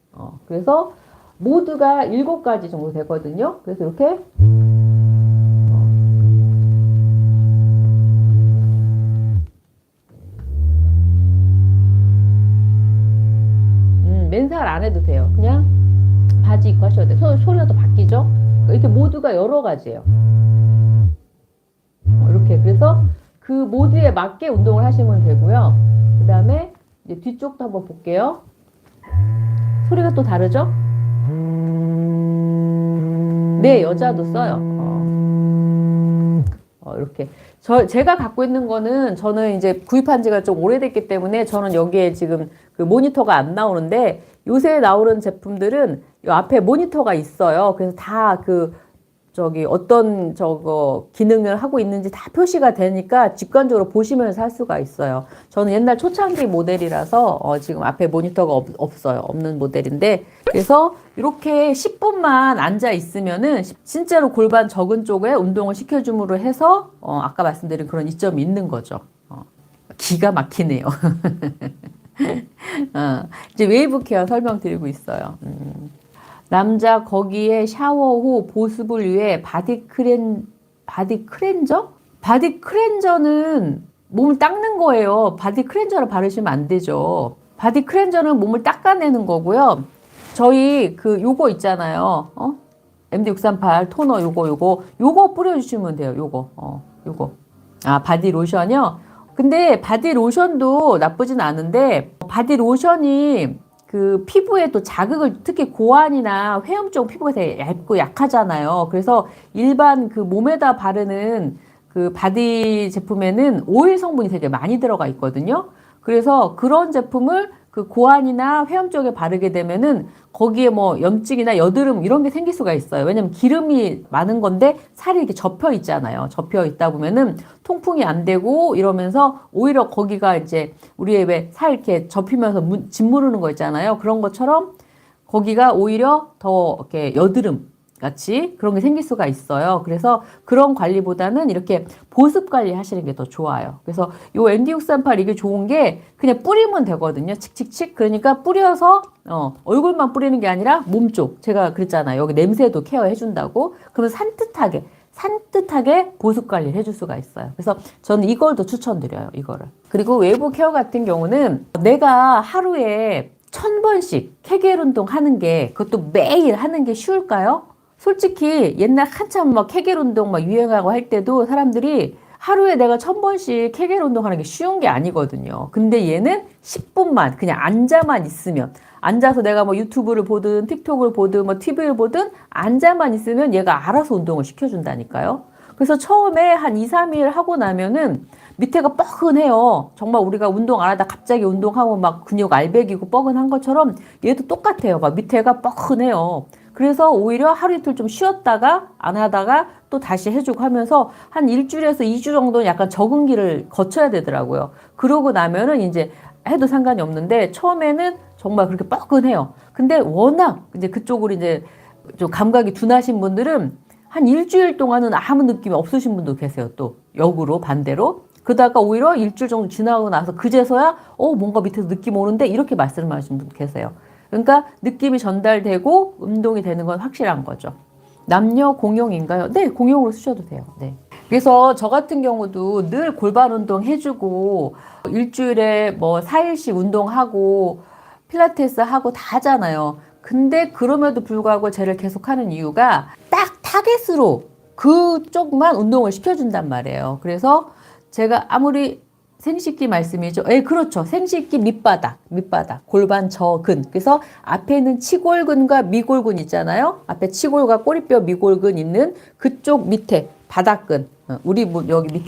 그래서 모드가 7가지 정도 되거든요. 그래서 이렇게 맨살 안 해도 돼요. 그냥 바지 입고 하셔도 돼요. 소리가 또 바뀌죠? 이렇게 모드가 여러 가지예요. 이렇게. 그래서 그 모드에 맞게 운동을 하시면 되고요. 그 다음에 이제 뒤쪽도 한번 볼게요. 소리가 또 다르죠? 네, 여자도 써요. 이렇게. 제가 갖고 있는 거는 저는 이제 구입한 지가 좀 오래됐기 때문에 저는 여기에 지금 그 모니터가 안 나오는데 요새 나오는 제품들은 이 앞에 모니터가 있어요. 그래서 다 어떤 기능을 하고 있는지 다 표시가 되니까 직관적으로 보시면서 할 수가 있어요. 저는 옛날 초창기 모델이라서 지금 앞에 모니터가 없어요. 없는 모델인데 그래서 이렇게 10분만 앉아 있으면은 진짜로 골반 적은 쪽에 운동을 시켜줌으로 해서 아까 말씀드린 그런 이점이 있는 거죠. 기가 막히네요. 이제 웨이브 케어 설명드리고 있어요. 남자 거기에 샤워 후 보습을 위해 바디 크렌저는 몸을 닦는 거예요. 바디 크렌저를 바르시면 안 되죠. 바디 크렌저는 몸을 닦아내는 거고요. 저희 요거 있잖아요. MD638 토너 요거 뿌려주시면 돼요. 요거. 바디 로션이요? 근데 바디 로션도 나쁘진 않은데 바디 로션이 피부에 또 자극을 특히 고환이나 회음 쪽 피부가 되게 얇고 약하잖아요. 그래서 일반 몸에다 바르는 바디 제품에는 오일 성분이 되게 많이 들어가 있거든요. 그래서 그런 제품을 고환이나 회음 쪽에 바르게 되면은 거기에 뭐 염증이나 여드름 이런 게 생길 수가 있어요. 왜냐면 기름이 많은 건데 살이 이렇게 접혀 있잖아요. 접혀 있다 보면은 통풍이 안 되고 이러면서 오히려 거기가 이제 우리의 왜 살 이렇게 접히면서 짓무르는 거 있잖아요. 그런 것처럼 거기가 오히려 더 이렇게 여드름 같이 그런 게 생길 수가 있어요. 그래서 그런 관리보다는 이렇게 보습 관리 하시는 게 더 좋아요. 그래서 요 MD638 이게 좋은 게 그냥 뿌리면 되거든요. 칙칙칙. 그러니까 뿌려서 얼굴만 뿌리는 게 아니라 몸 쪽. 제가 그랬잖아요. 여기 냄새도 케어해 준다고. 그러면 산뜻하게 보습 관리를 해줄 수가 있어요. 그래서 저는 이걸 더 추천드려요. 이거를. 그리고 외부 케어 같은 경우는 내가 하루에 1000번씩 케겔 운동 하는 게 그것도 매일 하는 게 쉬울까요? 솔직히 옛날 한참 막 케겔 운동 막 유행하고 할 때도 사람들이 하루에 내가 1000번씩 케겔 운동하는 게 쉬운 게 아니거든요. 근데 얘는 10분만 그냥 앉아만 있으면 앉아서 내가 뭐 유튜브를 보든 틱톡을 보든 뭐 TV를 보든 앉아만 있으면 얘가 알아서 운동을 시켜준다니까요. 그래서 처음에 한 2, 3일 하고 나면은 밑에가 뻐근해요. 정말 우리가 운동 안 하다 갑자기 운동하고 막 근육 알배기고 뻐근한 것처럼 얘도 똑같아요. 막 밑에가 뻐근해요. 그래서 오히려 하루 이틀 좀 쉬었다가 안 하다가 또 다시 해주고 하면서 한 일주일에서 2주 정도는 약간 적응기를 거쳐야 되더라고요. 그러고 나면은 이제 해도 상관이 없는데 처음에는 정말 그렇게 뻐근해요. 근데 워낙 이제 그쪽으로 이제 좀 감각이 둔하신 분들은 한 일주일 동안은 아무 느낌이 없으신 분도 계세요. 또 역으로 반대로. 그러다가 오히려 일주일 정도 지나고 나서 그제서야 뭔가 밑에서 느낌 오는데 이렇게 말씀하시는 분 계세요. 그러니까 느낌이 전달되고 운동이 되는 건 확실한 거죠. 남녀 공용인가요? 네, 공용으로 쓰셔도 돼요. 네. 그래서 저 같은 경우도 늘 골반 운동 해주고 일주일에 뭐 4일씩 운동하고 필라테스 하고 다 하잖아요. 근데 그럼에도 불구하고 쟤를 계속하는 이유가 딱 타겟으로 그쪽만 운동을 시켜준단 말이에요. 그래서 제가 아무리 생식기 말씀이죠. 그렇죠. 생식기 밑바닥, 골반 저근. 그래서 앞에는 치골근과 미골근 있잖아요. 앞에 치골과 꼬리뼈, 미골근 있는 그쪽 밑에 바닥근. 우리 여기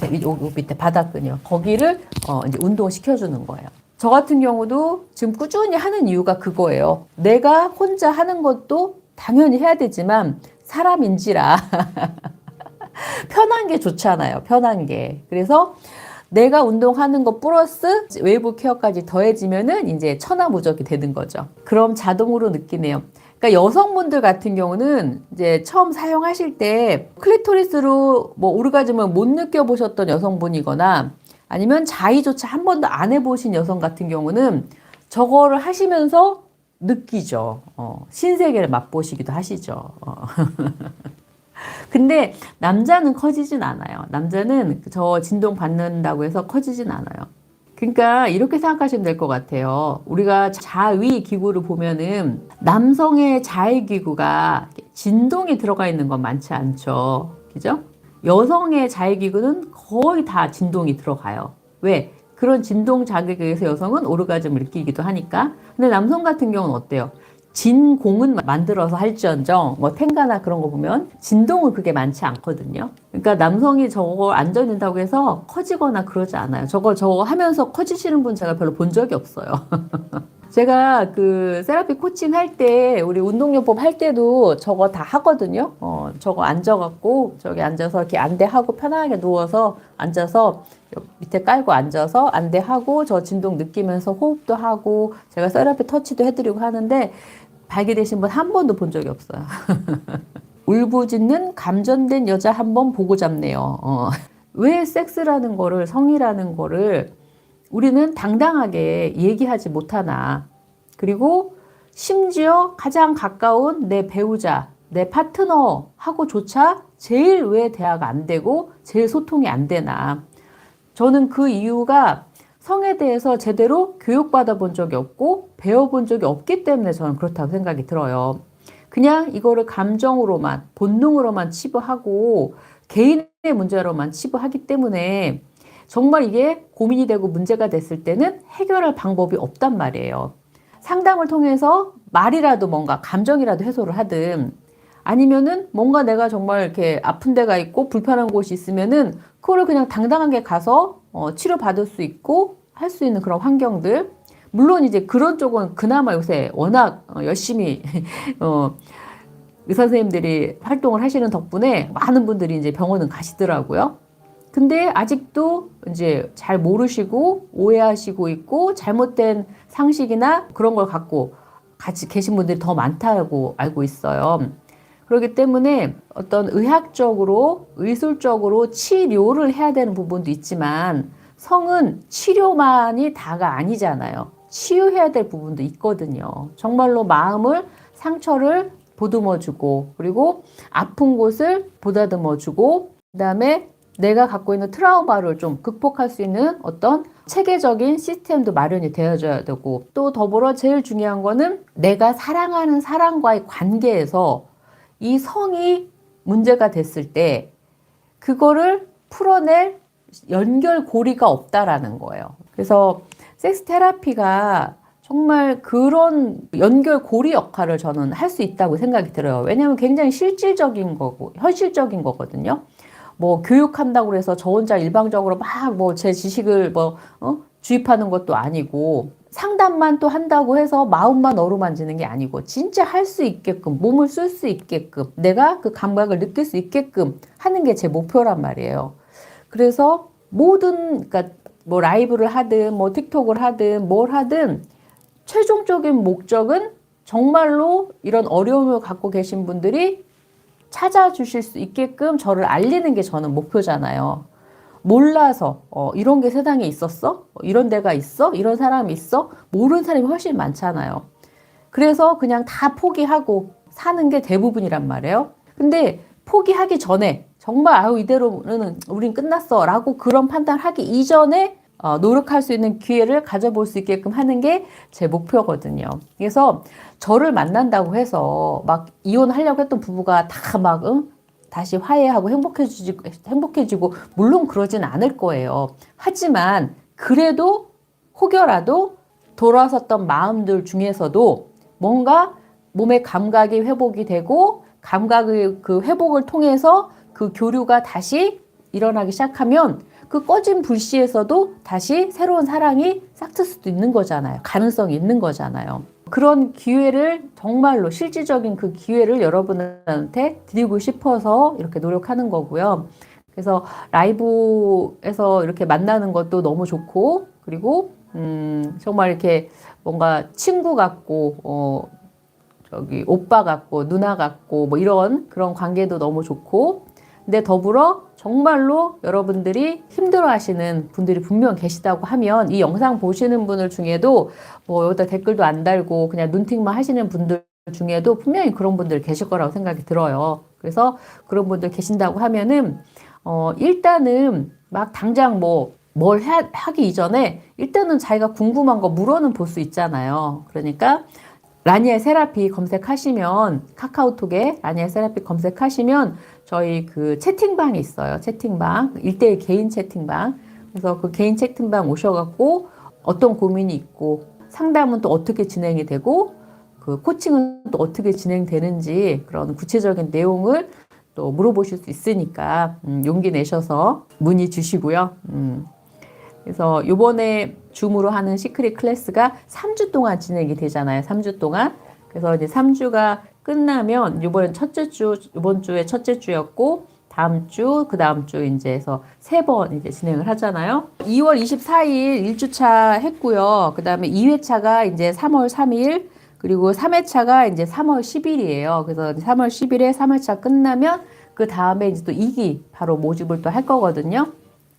밑에 바닥근이요. 거기를 이제 운동시켜주는 거예요. 저 같은 경우도 지금 꾸준히 하는 이유가 그거예요. 내가 혼자 하는 것도 당연히 해야 되지만 사람인지라 편한 게 좋잖아요. 편한 게. 그래서 내가 운동하는 거 플러스 외부 케어까지 더해지면은 이제 천하무적이 되는 거죠. 그럼 자동으로 느끼네요. 그러니까 여성분들 같은 경우는 이제 처음 사용하실 때 클리토리스로 뭐 오르가즘을 못 느껴보셨던 여성분이거나 아니면 자위조차 한 번도 안 해보신 여성 같은 경우는 저거를 하시면서 느끼죠. 신세계를 맛보시기도 하시죠. 근데 남자는 커지진 않아요. 남자는 저 진동 받는다고 해서 커지진 않아요. 그러니까 이렇게 생각하시면 될 것 같아요. 우리가 자위 기구를 보면은 남성의 자위 기구가 진동이 들어가 있는 건 많지 않죠. 그죠? 여성의 자위 기구는 거의 다 진동이 들어가요. 왜? 그런 진동 자극에 의해서 여성은 오르가즘을 느끼기도 하니까. 근데 남성 같은 경우는 어때요? 진공은 만들어서 할지언정 뭐 탱가나 그런 거 보면 진동은 그게 많지 않거든요. 그러니까 남성이 저거 앉아있는다고 해서 커지거나 그러지 않아요. 저거 하면서 커지시는 분 제가 별로 본 적이 없어요. 제가 그 세라피 코칭 할 때, 우리 운동요법 할 때도 저거 다 하거든요. 저거 앉아갖고, 저기 앉아서 이렇게 안대하고 편안하게 누워서 앉아서 밑에 깔고 앉아서 안대하고 저 진동 느끼면서 호흡도 하고 제가 세라피 터치도 해드리고 하는데 발기되신 분 한 번도 본 적이 없어요. 울부짖는 감전된 여자 한 번 보고 잡네요. 왜 섹스라는 거를, 성이라는 거를 우리는 당당하게 얘기하지 못하나. 그리고 심지어 가장 가까운 내 배우자, 내 파트너하고조차 제일 왜 대화가 안 되고 제일 소통이 안 되나. 저는 그 이유가 성에 대해서 제대로 교육받아 본 적이 없고 배워본 적이 없기 때문에 저는 그렇다고 생각이 들어요. 그냥 이거를 감정으로만, 본능으로만 치부하고 개인의 문제로만 치부하기 때문에 정말 이게 고민이 되고 문제가 됐을 때는 해결할 방법이 없단 말이에요. 상담을 통해서 말이라도 뭔가 감정이라도 해소를 하든 아니면은 뭔가 내가 정말 이렇게 아픈 데가 있고 불편한 곳이 있으면은 그거를 그냥 당당하게 가서 치료받을 수 있고 할 수 있는 그런 환경들. 물론 이제 그런 쪽은 그나마 요새 워낙 열심히 의사 선생님들이 활동을 하시는 덕분에 많은 분들이 이제 병원은 가시더라고요. 근데 아직도 이제 잘 모르시고 오해하시고 있고 잘못된 상식이나 그런 걸 갖고 같이 계신 분들이 더 많다고 알고 있어요. 그렇기 때문에 어떤 의학적으로, 의술적으로 치료를 해야 되는 부분도 있지만 성은 치료만이 다가 아니잖아요. 치유해야 될 부분도 있거든요. 정말로 마음을, 상처를 보듬어주고 그리고 아픈 곳을 보다듬어주고 그다음에 내가 갖고 있는 트라우마를 좀 극복할 수 있는 어떤 체계적인 시스템도 마련이 되어줘야 되고 또 더불어 제일 중요한 거는 내가 사랑하는 사람과의 관계에서 이 성이 문제가 됐을 때 그거를 풀어낼 연결고리가 없다라는 거예요. 그래서 섹스 테라피가 정말 그런 연결고리 역할을 저는 할 수 있다고 생각이 들어요. 왜냐하면 굉장히 실질적인 거고 현실적인 거거든요. 뭐 교육한다고 해서 저 혼자 일방적으로 막 뭐 제 지식을 주입하는 것도 아니고 상담만 또 한다고 해서 마음만 어루만지는 게 아니고 진짜 할 수 있게끔 몸을 쓸 수 있게끔 내가 그 감각을 느낄 수 있게끔 하는 게 제 목표란 말이에요. 그래서 모든 그러니까 뭐 라이브를 하든 뭐 틱톡을 하든 뭘 하든 최종적인 목적은 정말로 이런 어려움을 갖고 계신 분들이 찾아주실 수 있게끔 저를 알리는 게 저는 목표잖아요. 몰라서 이런 게 세상에 있었어? 이런 데가 있어? 이런 사람이 있어? 모르는 사람이 훨씬 많잖아요. 그래서 그냥 다 포기하고 사는 게 대부분이란 말이에요. 근데 포기하기 전에 정말 아유 이대로는 우린 끝났어 라고 그런 판단하기 이전에 노력할 수 있는 기회를 가져볼 수 있게끔 하는 게 제 목표거든요. 그래서 저를 만난다고 해서 막 이혼하려고 했던 부부가 다 막 다시 화해하고 행복해지고 물론 그러진 않을 거예요. 하지만 그래도 혹여라도 돌아섰던 마음들 중에서도 뭔가 몸의 감각이 회복이 되고 감각의 그 회복을 통해서 그 교류가 다시 일어나기 시작하면 그 꺼진 불씨에서도 다시 새로운 사랑이 싹틀 수도 있는 거잖아요. 가능성이 있는 거잖아요. 그런 기회를 정말로 실질적인 그 기회를 여러분한테 드리고 싶어서 이렇게 노력하는 거고요. 그래서 라이브에서 이렇게 만나는 것도 너무 좋고 그리고 정말 이렇게 뭔가 친구 같고 저기 오빠 같고 누나 같고 뭐 이런 그런 관계도 너무 좋고 근데 더불어 정말로 여러분들이 힘들어하시는 분들이 분명 계시다고 하면 이 영상 보시는 분들 중에도 뭐 여기다 댓글도 안 달고 그냥 눈팅만 하시는 분들 중에도 분명히 그런 분들 계실 거라고 생각이 들어요. 그래서 그런 분들 계신다고 하면은 일단은 막 당장 뭘 하기 이전에 일단은 자기가 궁금한 거 물어는 볼 수 있잖아요. 그러니까 라니엘 세라피 검색하시면 카카오톡에 라니엘 세라피 검색하시면 저희 그 채팅방이 있어요. 채팅방 1:1 개인 채팅방. 그래서 그 개인 채팅방 오셔갖고 어떤 고민이 있고 상담은 또 어떻게 진행이 되고 그 코칭은 또 어떻게 진행되는지 그런 구체적인 내용을 또 물어보실 수 있으니까 용기 내셔서 문의 주시고요. 그래서 요번에 줌으로 하는 시크릿 클래스가 3주 동안 진행이 되잖아요. 3주 동안. 그래서 이제 3주가 끝나면 요번 주에 첫째 주였고 다음 주, 그 다음 주 이제 해서 3번 이제 진행을 하잖아요. 2월 24일 1주차 했고요. 그 다음에 2회차가 이제 3월 3일, 그리고 3회차가 이제 3월 10일이에요. 그래서 3월 10일에 3회차 끝나면 그 다음에 이제 또 2기 바로 모집을 또 할 거거든요.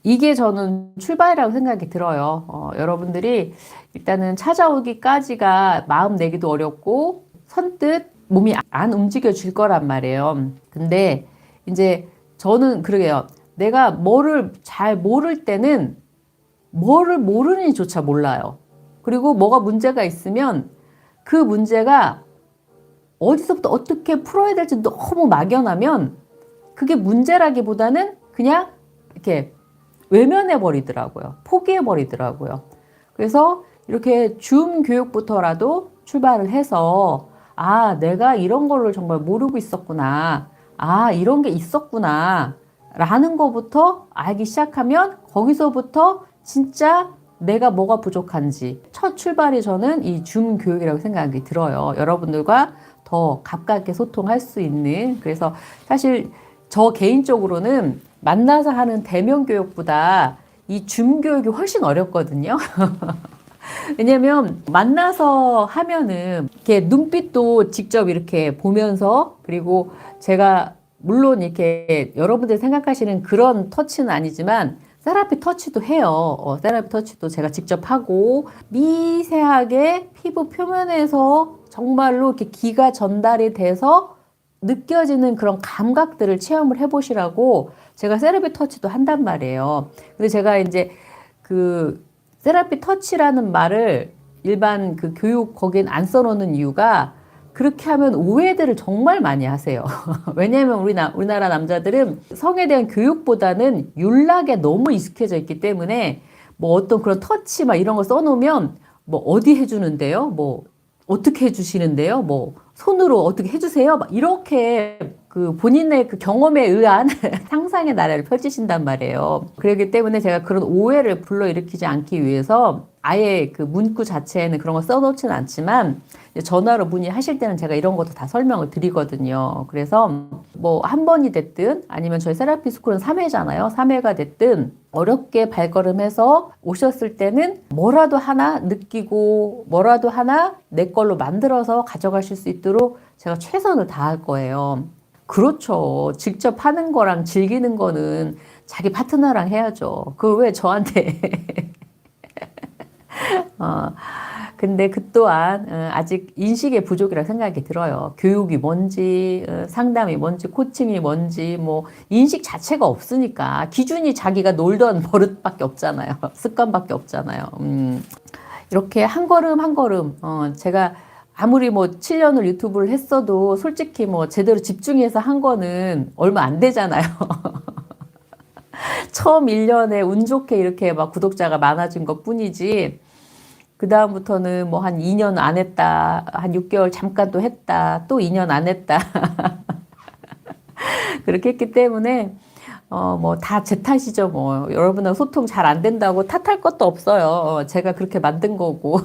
이게 저는 출발이라고 생각이 들어요. 여러분들이 일단은 찾아오기까지가 마음 내기도 어렵고 선뜻 몸이 안 움직여질 거란 말이에요. 근데 이제 저는 그러게요. 내가 뭐를 잘 모를 때는 뭐를 모르는지조차 몰라요. 그리고 뭐가 문제가 있으면 그 문제가 어디서부터 어떻게 풀어야 될지 너무 막연하면 그게 문제라기보다는 그냥 이렇게 외면해 버리더라고요. 포기해 버리더라고요. 그래서 이렇게 줌 교육부터라도 출발을 해서 아, 내가 이런 거를 정말 모르고 있었구나. 아, 이런 게 있었구나. 라는 거부터 알기 시작하면 거기서부터 진짜 내가 뭐가 부족한지 첫 출발이 저는 이 줌 교육이라고 생각이 들어요. 여러분들과 더 가깝게 소통할 수 있는. 그래서 사실 저 개인적으로는 만나서 하는 대면 교육보다 이 줌 교육이 훨씬 어렵거든요. 왜냐면 만나서 하면은 이렇게 눈빛도 직접 이렇게 보면서, 그리고 제가 물론 이렇게 여러분들이 생각하시는 그런 터치는 아니지만 세라피 터치도 해요. 세라피 터치도 제가 직접 하고 미세하게 피부 표면에서 정말로 이렇게 기가 전달이 돼서 느껴지는 그런 감각들을 체험을 해보시라고 제가 세라피 터치도 한단 말이에요. 근데 제가 이제 그 세라피 터치라는 말을 일반 그 교육 거긴 안 써놓는 이유가 그렇게 하면 오해들을 정말 많이 하세요. 왜냐하면 우리나라 남자들은 성에 대한 교육보다는 윤락에 너무 익숙해져 있기 때문에 뭐 어떤 그런 터치 막 이런 거 써놓으면 뭐 어디 해주는데요? 뭐 어떻게 해주시는데요? 뭐 손으로 어떻게 해주세요? 막 이렇게 그 본인의 그 경험에 의한 상상의 나라를 펼치신단 말이에요. 그렇기 때문에 제가 그런 오해를 불러일으키지 않기 위해서 아예 그 문구 자체에는 그런 거 써놓지는 않지만 전화로 문의하실 때는 제가 이런 것도 다 설명을 드리거든요. 그래서 뭐 한 번이 됐든 아니면 저희 세라피 스쿨은 3회잖아요. 3회가 됐든 어렵게 발걸음해서 오셨을 때는 뭐라도 하나 느끼고 뭐라도 하나 내 걸로 만들어서 가져가실 수 있도록 제가 최선을 다할 거예요. 그렇죠. 직접 하는 거랑 즐기는 거는 자기 파트너랑 해야죠. 그걸 왜 저한테. 근데 그 또한 아직 인식의 부족이라 생각이 들어요. 교육이 뭔지, 상담이 뭔지, 코칭이 뭔지, 뭐 인식 자체가 없으니까 기준이 자기가 놀던 버릇밖에 없잖아요. 습관밖에 없잖아요. 이렇게 한 걸음 한 걸음, 제가 아무리 뭐 7년을 유튜브를 했어도 솔직히 뭐 제대로 집중해서 한 거는 얼마 안 되잖아요. 처음 1년에 운 좋게 이렇게 막 구독자가 많아진 것 뿐이지, 그다음부터는 뭐 한 2년 안 했다, 한 6개월 잠깐 또 했다, 또 2년 안 했다. 그렇게 했기 때문에, 뭐 다 제 탓이죠. 뭐 여러분하고 소통 잘 안 된다고 탓할 것도 없어요. 제가 그렇게 만든 거고.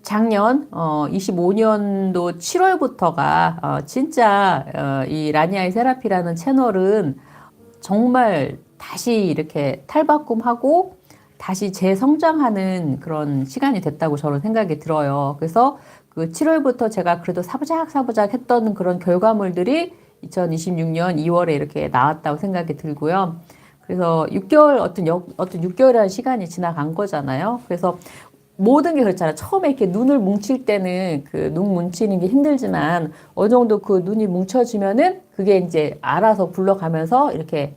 작년 25년도 7월부터가 진짜 이 라니아의 세라피라는 채널은 정말 다시 이렇게 탈바꿈하고 다시 재성장하는 그런 시간이 됐다고 저는 생각이 들어요. 그래서 그 7월부터 제가 그래도 사부작 했던 그런 결과물들이 2026년 2월에 이렇게 나왔다고 생각이 들고요. 그래서 6개월, 어떤 6개월이라는 시간이 지나간 거잖아요. 그래서 모든 게 그렇잖아요. 처음에 이렇게 눈을 뭉칠 때는 그 눈 뭉치는 게 힘들지만 어느 정도 그 눈이 뭉쳐지면은 그게 이제 알아서 굴러가면서 이렇게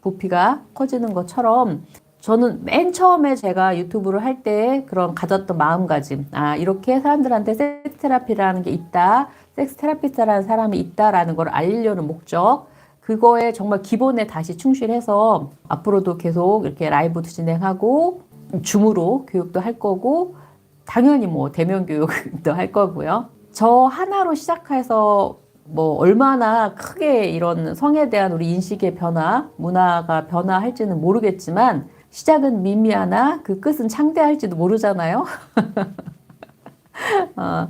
부피가 커지는 것처럼 저는 맨 처음에 제가 유튜브를 할 때 그런 가졌던 마음가짐. 아, 이렇게 사람들한테 섹스 테라피라는 게 있다. 섹스 테라피스트라는 사람이 있다라는 걸 알리려는 목적. 그거에 정말 기본에 다시 충실해서 앞으로도 계속 이렇게 라이브도 진행하고 줌으로 교육도 할 거고 당연히 뭐 대면 교육도 할 거고요. 저 하나로 시작해서 뭐 얼마나 크게 이런 성에 대한 우리 인식의 변화, 문화가 변화할지는 모르겠지만 시작은 미미하나 그 끝은 창대할지도 모르잖아요. 어,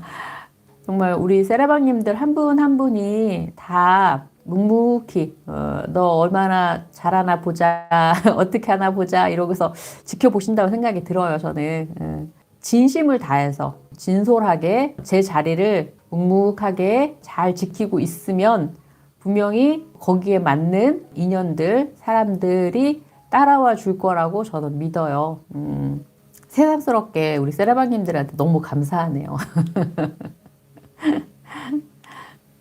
정말 우리 세라방님들 한 분 한 분이 다 묵묵히 너 얼마나 잘하나 보자 어떻게 하나 보자 이러고서 지켜보신다고 생각이 들어요. 저는 진심을 다해서 진솔하게 제 자리를 묵묵하게 잘 지키고 있으면 분명히 거기에 맞는 인연들 사람들이 따라와 줄 거라고 저는 믿어요. 새삼스럽게 우리 세라방님들한테 너무 감사하네요.